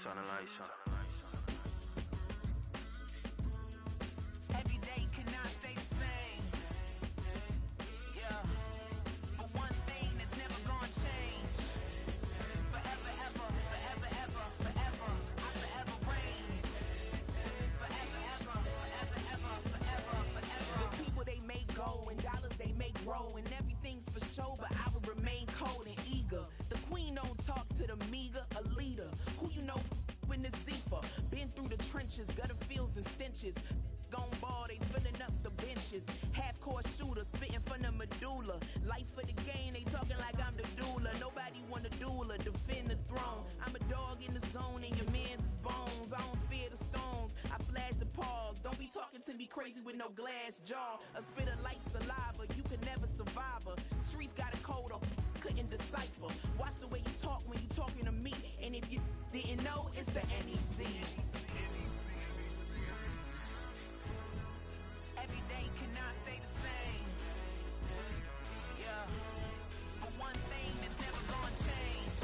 Turn the lights on. Every day cannot stay the same. Yeah. But one thing that's never gonna change. Forever, ever, forever, ever, forever. I forever reign. Forever, ever, forever, ever, forever, forever. The people they make go and dollars they make grow. And everything's for show, but I will remain cold and eager. The queen don't talk to the meager, a leader. Who you know in the Zephyr? Been through the trenches, gutter fields and stenches. Gone ball, they filling up the benches. Half-court shooter, spitting from the medulla. Life for the game, they talking like I'm the doula. Nobody wanna duel or defend the throne. I'm a dog in the zone and your man's is bones. I don't fear the stones, I flash the paws. Don't be talking to me crazy with no glass jaw. A spit of light saliva, you can never survive her. Streets got a code up, couldn't decipher. Watch the way you talk when you talking to me. And if you didn't know, it's the NEC. Every day cannot stay the same. Yeah. But one thing that's never gonna change.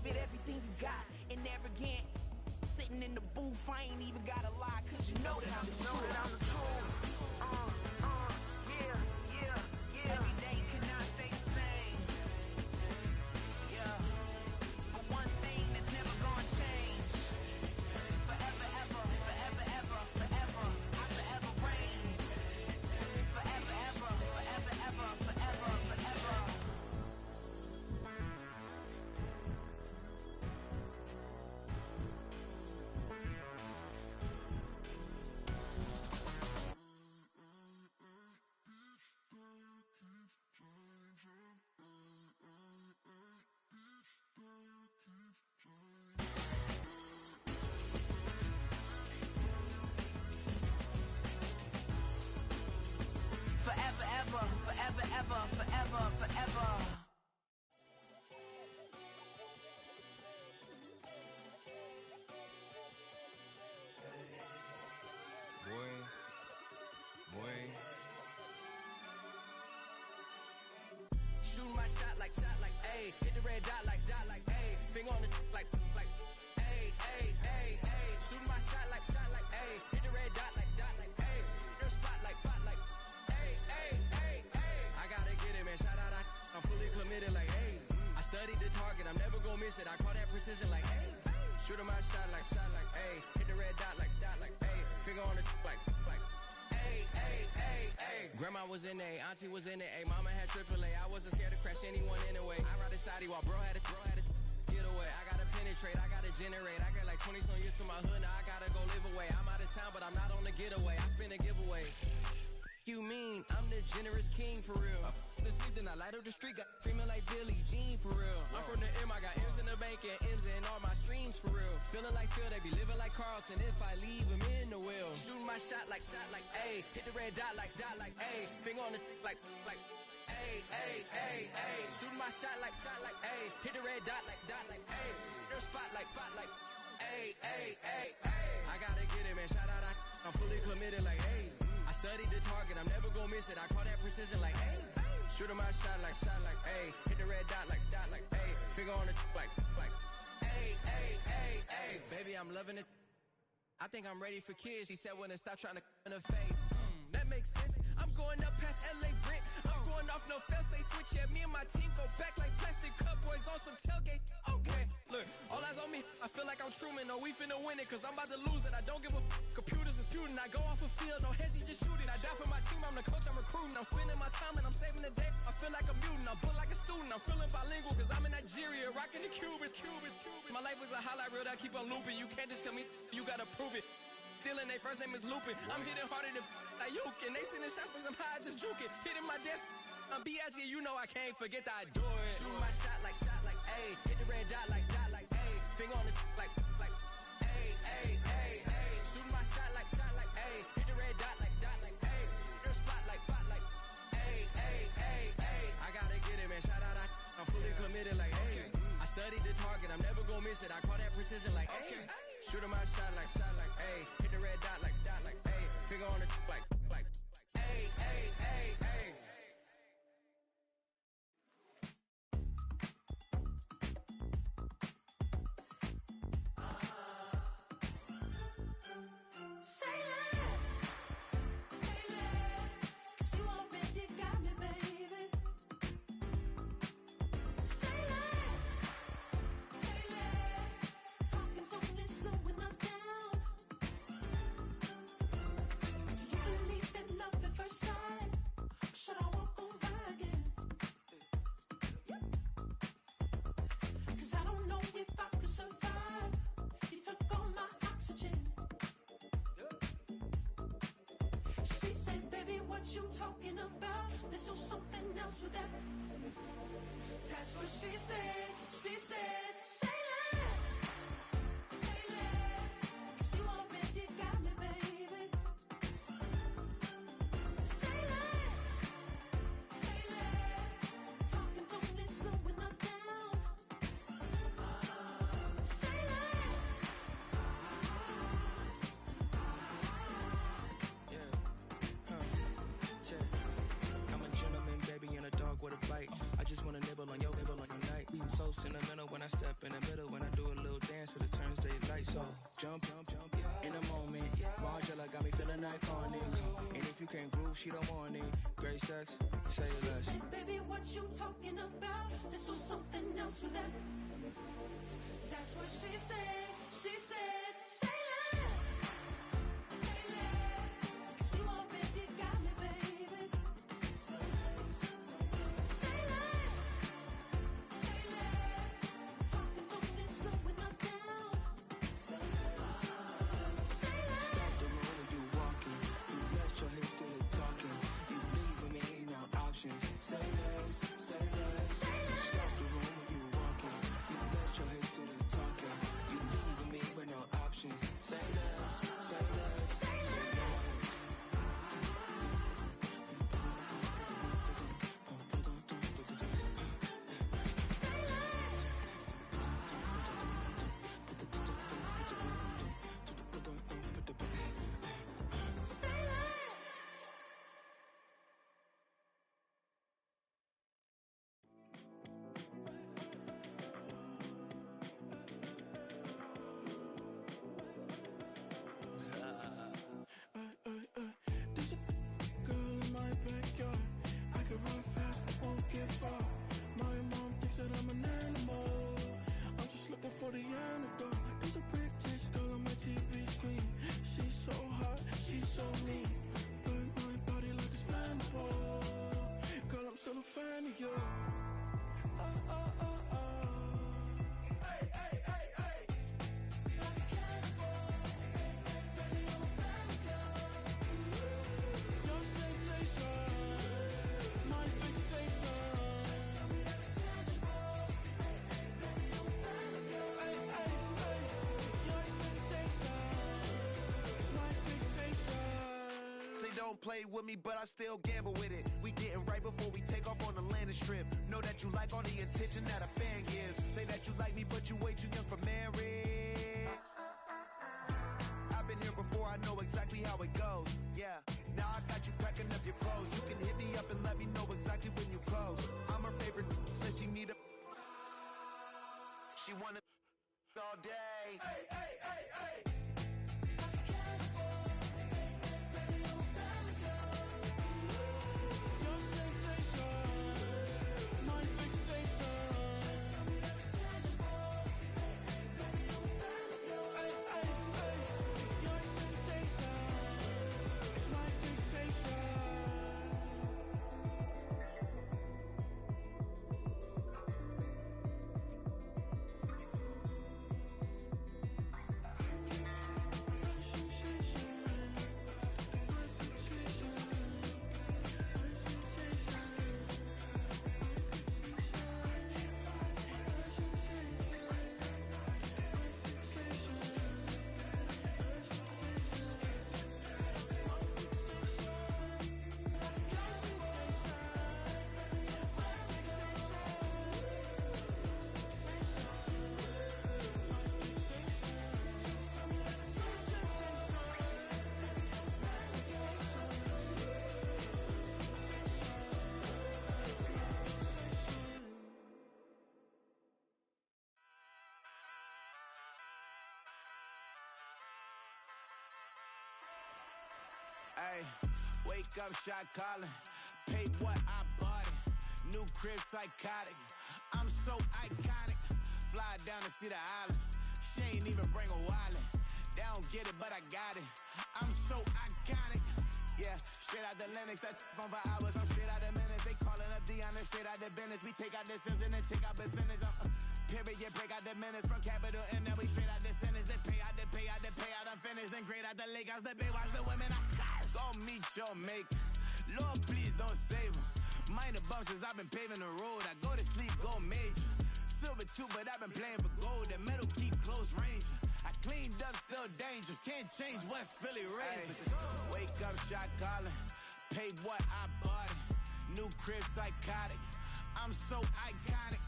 it everything you got. And arrogant, sitting in the booth, I ain't even gotta lie, cause you know that I'm the truth. Yeah. Every day cannot stay the same. Yeah. But one thing that's never gonna change. Forever, ever, forever, ever, forever. I forever reign. Forever, ever, forever, ever, forever, forever. Forever, ever, forever, ever, forever, forever. Shooting my shot like, ayy. Hit the red dot like, ayy. Finger on the like, ayy, ayy, ayy, ayy. Shooting my shot like, ayy. Hit the red dot like, ayy. Your spot like, ayy, ayy, ayy, ayy. I gotta get it, man. Shout out, I'm fully committed like, ayy. I studied the target, I'm never gonna miss it. I call that precision like, ayy. Shooting my shot like, ayy. Hit the red dot like, ayy. Finger on the like, ayy, ayy, ayy, ayy. Grandma was in A, auntie was in it, ayy. Mama had AAA, I wasn't scared to crash anyone anyway. I ride a shotty while bro had to get away. I gotta penetrate, I gotta generate. I got like 20 some years to my hood, now I gotta go live away. I'm out of town, but I'm not on the getaway. I spin a giveaway. You mean I'm the generous king for real? I the sleep, then I light up the street, got screaming like Billie Jean for real. I'm from the M, I got M's in the bank and M's in all my streams for real. Feeling like Phil, they be living like Carlson if I leave him in the wheel. Shooting my shot like, ayy. Hit the red dot like, ayy. Finger on the like, ayy, ayy, ayy, ayy. Shooting my shot like, ayy. Hit the red dot like, ayy. Your spot like, ayy, ayy, ayy, ayy. I gotta get it, man. Shout out, I'm fully committed like, ayy. I studied the target, I'm never gonna miss it. I call that precision like, ayy. Shooting my shot like, ayy. Hit the red dot like, ayy. Finger on the like, ayy, ayy, ayy, ayy. Baby, I'm loving it. I think I'm ready for kids. She said when to stop trying to in her face. That makes sense. I'm going up past LA Brent. I'm going off no fail, say switch. Yeah, me and my team go back like plastic cup boys on some tailgate. Okay, look, all eyes on me. I feel like I'm Truman. No, we finna win it, cause I'm about to lose it. I don't give a computers disputing. I go off a field, no hezzy, just shoot it. I die for my team, I'm the coach, I'm recruiting. I'm spending my time and I'm saving the day. I feel like a mutant, I'm built like a student. I'm feeling bilingual, cause I'm in Nigeria, rocking the Cubans. My life is a highlight reel that I keep on looping. You can't just tell me, you gotta prove it. Stealing, they first name is Lupin. I'm hitting harder than like Yukin. They sending shots for some high, just juke it. Hitting my desk, I'm B.I.G. You know I can't forget that I do it. Shooting my shot like, ayy. Hit the red dot like, ayy. Finger on the like, ayy, ayy, ayy, ayy. Shooting my shot like, ayy. Hit the red dot like, ayy. Your spot like, ayy, ayy, ayy, ayy. I gotta get it, man. Shout out, I'm fully committed like, ayy. I studied the target, I'm never gonna miss it. I call that precision like, ayy. Shooting my shot like, ayy. Hit the red dot like, ayy. Finger on the like, ayy, ayy, ayy, ayy. Say less, 'cause you already got me, baby. Say less, talking's only slowing us down. Do you believe in love at first sight? Should I walk over again? 'Cause I don't know if I could survive. You took all my oxygen. She said, baby, what you talking about? Let's do something else with that. That's what she said. She said, say less, 'cause you already got me, baby. Say less, talking's only slowing us down. Say less. I'm a gentleman, baby, and a dog with a bite. I just wanna nibble on your night. So sentimental when I step in the middle, when I do a little dance till it turns daylight. So jump, in a moment. Margella got me feeling iconic. And if you can't groove, she don't want it. Great sex, say less. She said, baby, what you talking about? Let's do something else with that. That's what she said. She said, say less. Say less. 'Cause you already got me, baby. Say less. Say less. Say less. Talking's only slowing us down. Say less. Say less. Stop the road when you walking. You rest your hips to the talking. You leaving me no options. Say less. Say less. Say less. Stop the road when you walking. You rest your hips to the talking. You leaving me with no options. Say less. Say less. Say less. Say less. Say less. There's a girl in my backyard. I can run fast but won't get far. My mom thinks that I'm an animal. I'm just looking for the antidote. There's a British girl on my TV screen. She's so hot, she's so mean. Burn my body like it's flammable. Girl, I'm still a fan of you. Hey, hey, hey, hey. Like a cannibal. Baby, I'm a fan of yours. Your sensation, my fixation. Just tell me that it's tangible. Baby, I'm a fan of yours. Hey, hey, hey. Your sensation is my fixation. Say don't play with me, but I still gamble with it. We getting right before we take off on the landing strip. Know that you like all the attention that a fan gives. Say that you like me, but you way too young for marriage. I've been here before, I know exactly how it goes. Yeah, now I got you packing up your clothes. You can hit me up and let me know exactly when you close. I'm her favorite, says she need a. She wanna all day. Hey, hey, hey, hey. Like a cannibal. Baby, I'm a fan of yours. Your sensation, my fixation. Just tell me that it's tangible. Baby, I'm a fan of yours. Hey, hey, hey. Your sensation is my fixation. Hey, wake up, shot calling. Paid what I bought it. New crib, psychotic. I'm so iconic. Fly down to see the islands. She ain't even bring a wallet. They don't get it, but I got it. I'm so iconic. Yeah, straight out the Linux, that on for hours, I'm straight out the minutes. They calling up Dion, straight out the business. We take out the Sims and then take out percentage. Period, break out the minutes from capital M, now we straight out the sentence. They pay out, I'm finished. Then grade out the Lakers, the big watch the women, I got. Go meet your maker. Lord, please don't save them. Minor bumps as I've been paving the road. I go to sleep, go major. Silver too, but I've been playing for gold. The metal keep close range. I cleaned up, still dangerous. Can't change West Philly raised. Wake up, shot calling. Paid what I bought it. New crib, psychotic. I'm so iconic.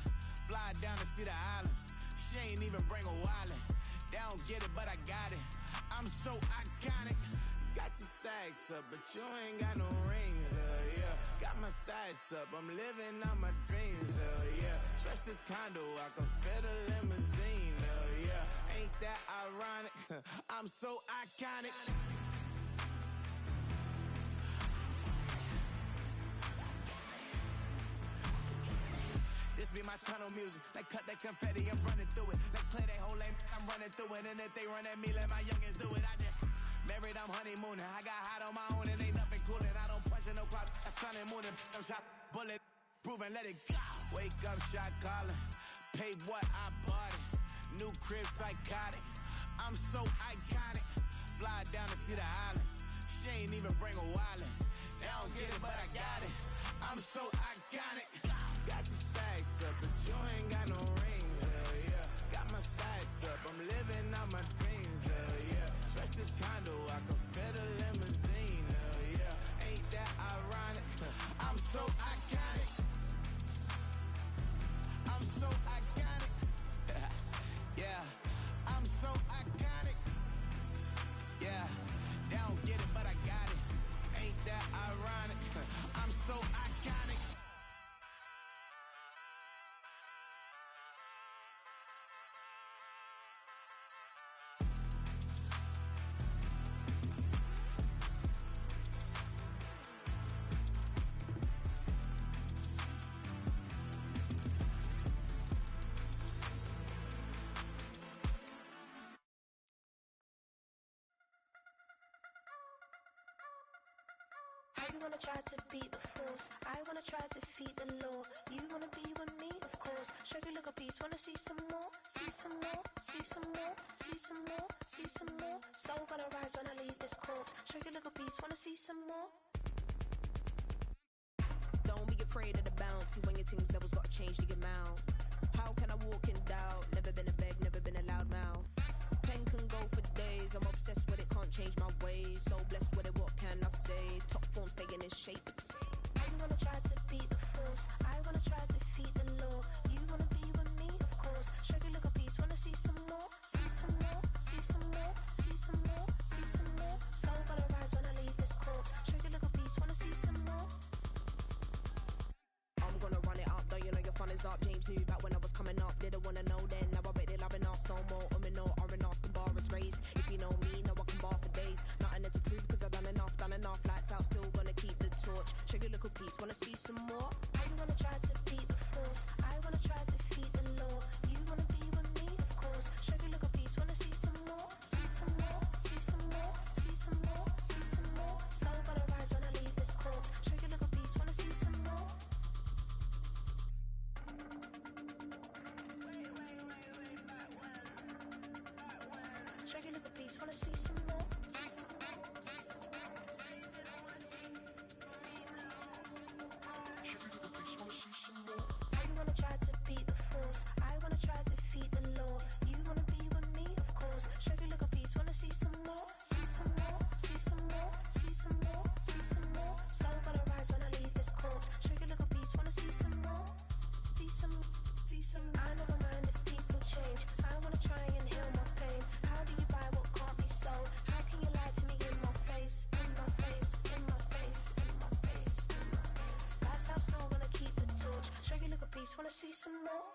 Fly down to see the islands. She ain't even bring a wallet. They don't get it, but I got it. I'm so iconic. Got your stacks up, but you ain't got no rings. Yeah. Got my stats up, I'm living out my dreams, hell yeah. Stretch this condo, I can fit a limousine, hell yeah. Ain't that ironic? I'm so iconic. This be my tunnel music. They cut that confetti, I'm running through it. Let's play that whole lane, I'm running through it. And if they run at me, let my youngins do it. I just married, I'm honeymooning. I got hot on my own and ain't nothing coolin'. I don't punch in no clock, a sun and moon. I'm shot, bullet, proven, let it go. Wake up, shot calling. Pay what I bought it. New crib, psychotic. I'm so iconic. Fly down to see the islands. She ain't even bring a wallet. They don't get it, but I got it. I'm so iconic. Got your stacks up, but you ain't got no rings, hell yeah. Got my stacks up, I'm living out my dreams, hell yeah. Stretch this condo, I can fit a limousine, hell yeah. Ain't that ironic? I'm so iconic. I'm so iconic. Yeah, I'm so iconic. Yeah, they don't get it, but I got it. Ain't that ironic? I'm so iconic. You wanna try to beat the force, I wanna try to defeat the law. You wanna be with me, of course. Show you look a piece, wanna see some more, see some more, see some more, see some more, see some more. Soul gonna rise when I leave this corpse. Show you look a piece, wanna see some more. Don't be afraid of the bounce. See when your things levels gotta change to your mouth. How can I walk in doubt? Never been a beg, never been a loud mouth. Pen can go for days. I'm obsessed with it, can't change my ways. So blessed with it, what can I say? Top form staying in shape. You wanna try to beat the force, I wanna try to defeat the law. You wanna be with me, of course. Show you look a piece, wanna see some more, see some more, see some more, see some more, see some more. Soul gonna rise when I leave this corpse. Show you look a piece, wanna see some more. I'm gonna run it up, though you know your fun is up. James knew back when I was coming up. Didn't wanna know then, now I bet they loving us no more. No, R&R's, the bar is raised. If you know me, now I can bar for days. Nothing left to prove, cause I've done enough. Lights out, still gonna keep the torch. Show you look a piece, wanna see some more? You wanna try to beat the force, I wanna try to defeat the law. You wanna be with me, of course. Show you look a piece, wanna see some more, see some more, see some more, see some more, see some more. Soul gonna rise when I leave this corpse. Show you look a piece, wanna see some more. Show you look a piece, wanna see some more. You wanna try to beat the force, I wanna try to defeat the law. You wanna be with me, of course. Show you look a piece, wanna see some more, see some more, see some more, see some more, see some more. Soul gonna rise when I leave this corpse. Show you look a piece, wanna see some more, see some, see some. I never mind if people change. I wanna try and heal my pain. How do you buy what can't be sold? How can you lie to me in my face, in my face, in my face, in my face, in my face? That's how I'm still gonna keep the torch. Show you look a piece, wanna see some more.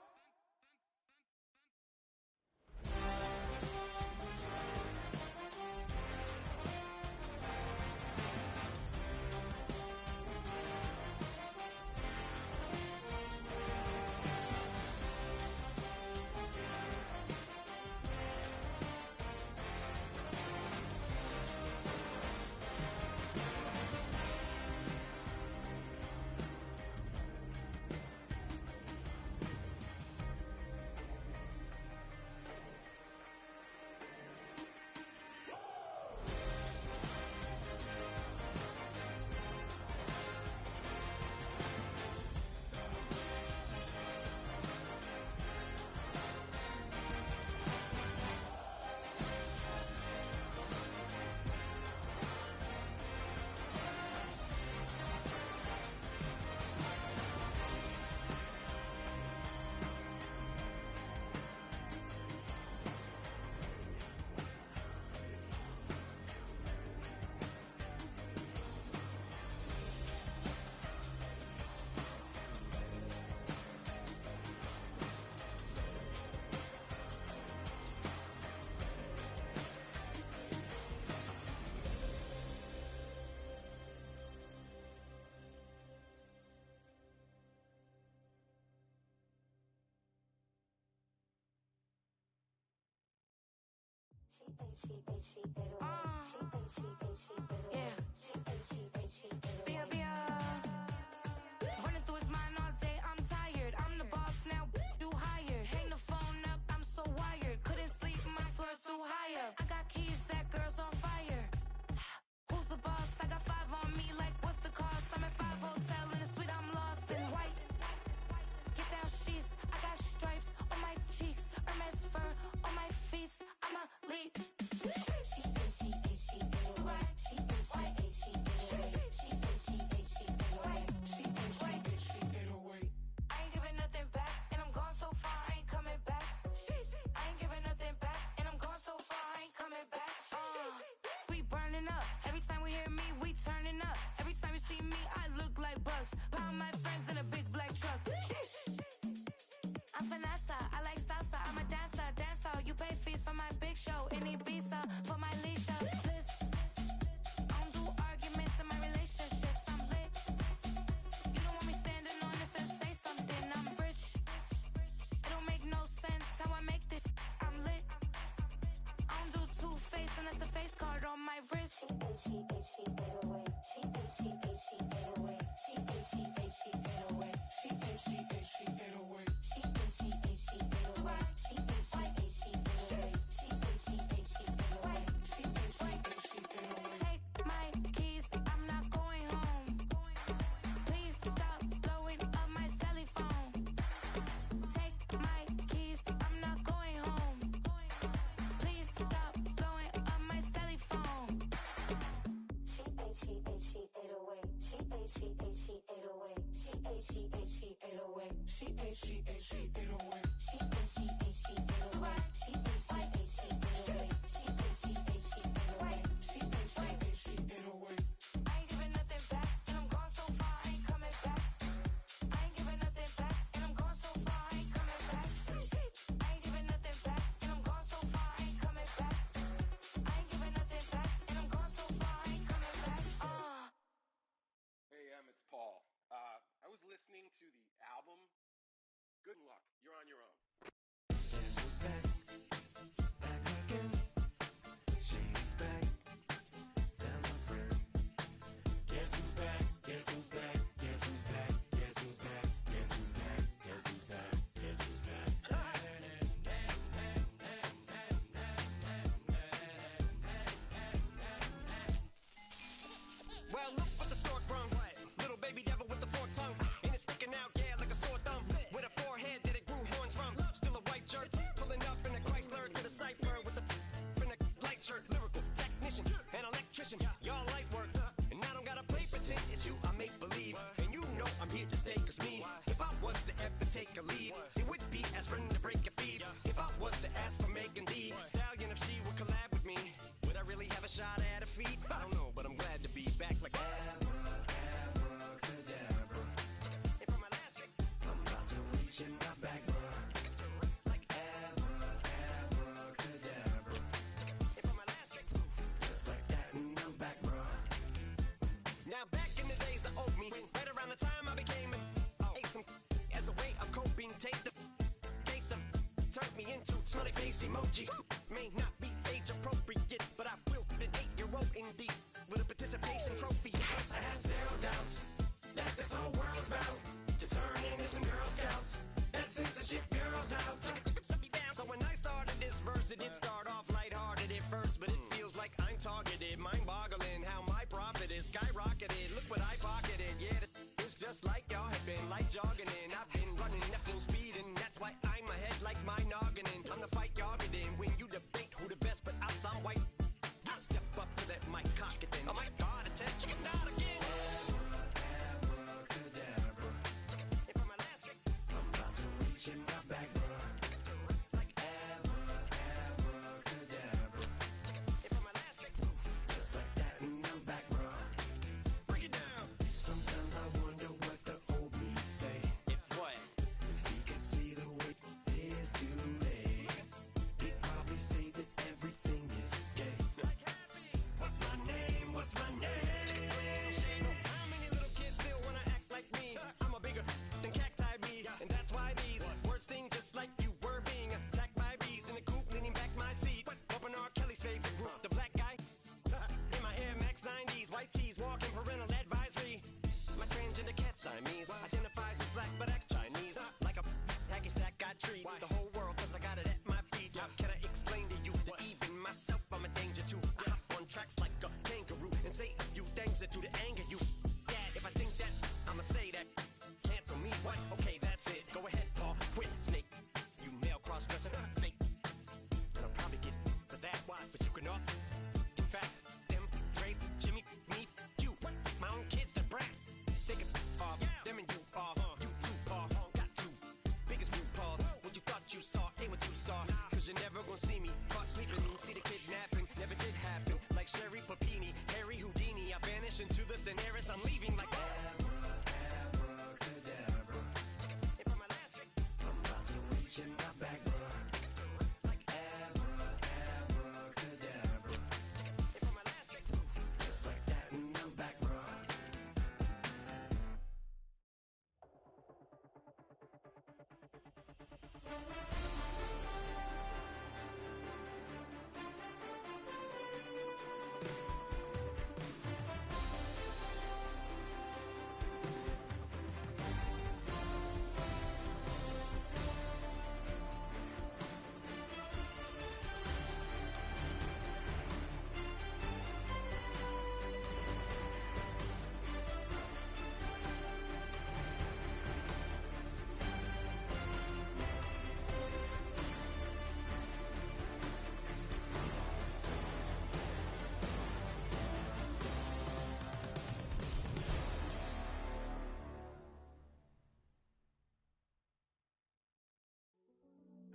Running through his mind all day, I'm tired. I'm the boss now, do hired. Hang the phone up, I'm so wired. Couldn't sleep, my floor's too high up. I got keys, that girl's on fire. Who's the boss? I got 5 on me, like what's the cost? I'm at 5 hotel in a suite, I'm lost in white. Get down sheets, I got stripes on my cheeks. Hermes fur on my feet, I'm a lead. I ain't giving nothing back, and I'm gone so far, I ain't coming back. I ain't giving nothing back, and I'm gone so far, I ain't coming back. We burning up, every time we hear me, we turning up. Every time you see me, I look like bugs. Pound my friends in a big black truck. I'm Vanessa, I like salsa, I'm a dancer, dancer. You pay fees for my big show, in Ibiza, for my leisure. Bliss. I don't do arguments in my relationships, I'm lit. You don't want me standing on this, then say something, I'm rich. It don't make no sense how I make this, I'm lit. I don't do two-face unless the face card on my wrist. Take my keys, I'm not going home. Please stop blowing up my celly phone. Take my keys, I'm not going home. Please stop blowing up my celly phone. She ate away. She ate away. She ate away. She ate away. She ate away. She ate away. I ain't giving nothing back, and I'm gone so far, I ain't coming back. I ain't giving nothing back, and I'm gone so far, I ain't coming back. I ain't giving nothing back, and I'm gone so far, I ain't coming back. I ain't giving nothing back, and I'm gone so far, I ain't coming back. Hey, it's Paul. I was listening to the album. Good luck. You're on your own. Guess who's back? Back again. She's back. Tell a friend. Guess who's back? Guess who's back? Guess who's back? Guess who's back? Guess who's back? Guess who's back? Guess who's back? Well, look for the stork brung. Little baby devil with the forked tongue. And it's sticking out, yeah, like a sore thumb. With a forehead that it grew horns from. Still a white shirt. Pulling up in a Chrysler to the cipher with a in a light shirt. Lyrical technician, an electrician. Y'all light work. And I don't gotta play pretend. It's you, I make believe. And you know I'm here to stay, cause me. If I was to ever take a leave, it would be aspirin to break a feed. If I was to ask for Megan D Stallion, if she would collab with me, would I really have a shot at a feat? I don't know, but I'm glad to be back like abracadabra. And for my last trick, I'm about to reach in my back, bruh. Like abracadabra. And for my last trick, just like that, and I'm back, bruh. Now back in the days of oatmeal, right around the time I became ate some as a way of coping. Take the case of turned me into smiley face emoji. May not be age appropriate, but I will fit an 8-year-old indeed with a participation trophy. Yes, I have zero doubts that this whole world's bound to turn into some Girl Scouts. That censorship bureau's out. So when I started this verse, it did start off lighthearted at first, but it feels like I'm targeted. Mind-boggling how my profit is skyrocketed. Look what I pocketed. Yeah, it's just like y'all have been like jogging in. I've been running at full speed, and that's why I'm ahead like my noggin. I'm the fight y'all get in when you debate who the best, but I'm some white. I step up to that mic, cock it then. Oh my God, attention, not again. use it to the anger you. Yeah, if I think that, I'ma say that. Cancel me, what? Okay, that's it. Go ahead, Paul, quit, snake. You male cross-dresser, fake. And I'll probably get for that, why? But you can all. In fact, them, Dre, Jimmy, me, you. My own kids, the brats. They can off, them and you off. You too, Paul, got two. Biggest blue paws. What you thought you saw ain't what you saw. Cause you're never gonna see me caught sleeping. See the kidnapping, never did happen. Like Sherry Papini, Harry Houdini. I vanish into the thin air as I'm leaving like abracadabra. And for my last trick, I'm about to reach in my back, bro. Like abracadabra. And for my last trick, just like that, and I'm back, bro.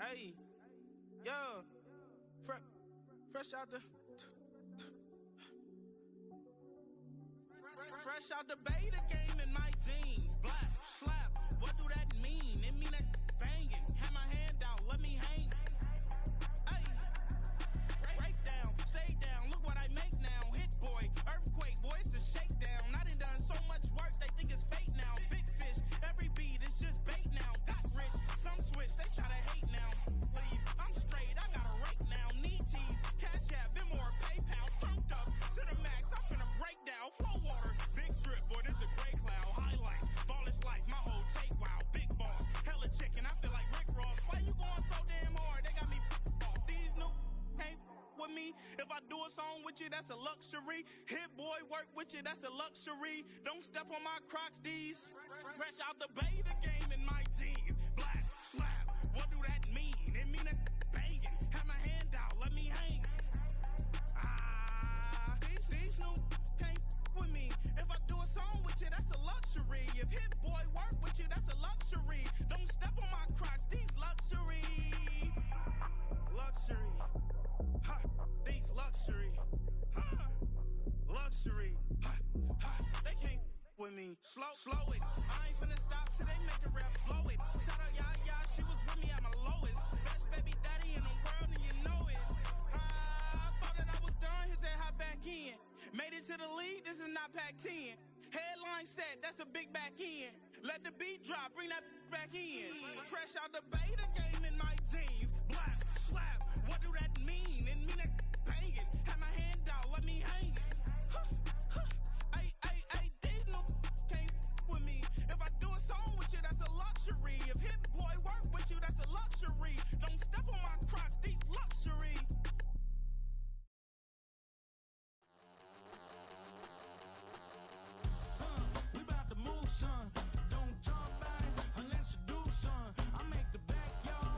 Hey, yo, fresh out the, fresh out the beta game in my jeans. Black slap, what do that mean? It mean that banging. Have my hand out, let me hang. Hey, break down, stay down. Look what I make now. Hit boy, earthquake, boy, it's a shakedown. I done so much work, they think it's fake now. Big fish, every beat is just bait now. Got rich, some switch, they try to hate now. Leave, I'm straight, I got a rake now. Need cheese, cash app, Venmo or PayPal. Pumped up to the max, I'm finna break down. Flow water, big trip, boy, this a gray cloud. Highlights, ball is life, my whole take, wow. Big boss, hella chicken, I feel like Rick Ross. Why you going so damn hard? They got me off. These new can't with me. If I do a song with you, that's a luxury. Hit boy, work with you, that's a luxury. Don't step on my Crocs, these. Fresh out the beta game in my jeans. Black slap, what do that mean? It mean that banging. Have my hand out, let me hang. These new can't with me. If I do a song with you, that's a luxury. If hit boy work with you, that's a luxury. Don't step on my Crocs, these luxury. Luxury. Ha, these luxury. Ha, luxury. Ha, ha, they can't with me. Slow it. I ain't finna stop till they make the rap blow it. Shout out Yaya, she was with me at my lowest. Best baby daddy in the world and you know it. I thought that I was done, he said hop back in. Made it to the lead, this is not Pac-10. Headline set, that's a big back end. Let the beat drop, bring that back in. Fresh out the beta game in my jeans. Black slap, what do that mean? It mean that banging. Have my hand out, let me hang. Ay, these no can't with me. If I do a song with you, that's a luxury. If hit boy work with you, that's a luxury. Don't step on my Crocs, these luxury. We about to move, son. Don't talk about it unless you do, son. I make the backyard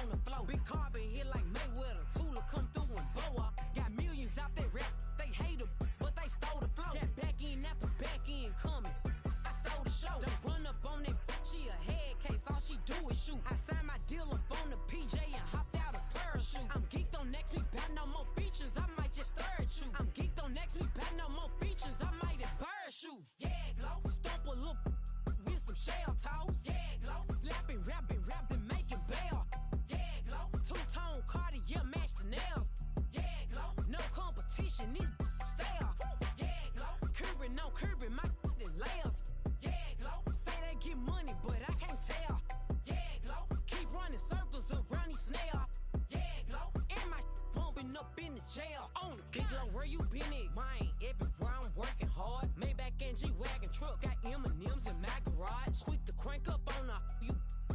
on the floor. Big carbon hit like Mayweather. Tula come through and blow up. Got millions out there rap. They hate her, but they stole the flow. Got back in after back in coming. I stole the show. Don't run up on that. She a head case. All she do is shoot. I signed my deal up on the PJ and hopped out a parachute. I'm geeked on next week. Back no more features. I might just stir at you. I'm geeked on next week. Back no more features. I might embarrass you. Yeah, glow. Stomp a little with some shell toes. Yeah, glow. Slapping, rapping, making bail. Yeah, glow. Two-tone Cartier match the nails. Yeah, glow. No competition. These stale. Yeah, glow. Curbing, no curbing. My layers. Yeah, glow. Say they get money, but I can't tell. Yeah, glow. Keep running circles around these snail. Yeah, glow. And my bumping up in the jail. On the big glow, where you been at? Mine, everywhere I'm working hard. Maybach and G-Wagon truck. Got M&M's in my garage. Quick to crank up on her. You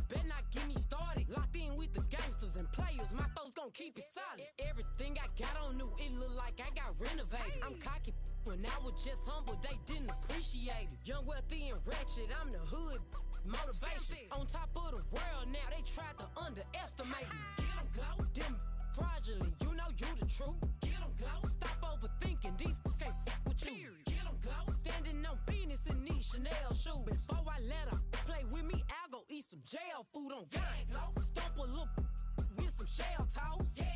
better not get me started. Locked in with the gangsters and players. My folks gon' keep it solid. Everything I got on new, it look like I got renovated. I'm cocky when I was just humble, they didn't appreciate it. Young, wealthy, and ratchet, I'm the hood motivation. On top of the world now, they tried to underestimate me. Get 'em glow, them fraudulent, you know you the truth. Get 'em glow, stop overthinking, these can't with you. Get 'em glow, standing on business in these Chanel shoes. Before I let her play with me, I'll go eat some jail food on game. Glow, stomp a little with some shell toes. Yeah,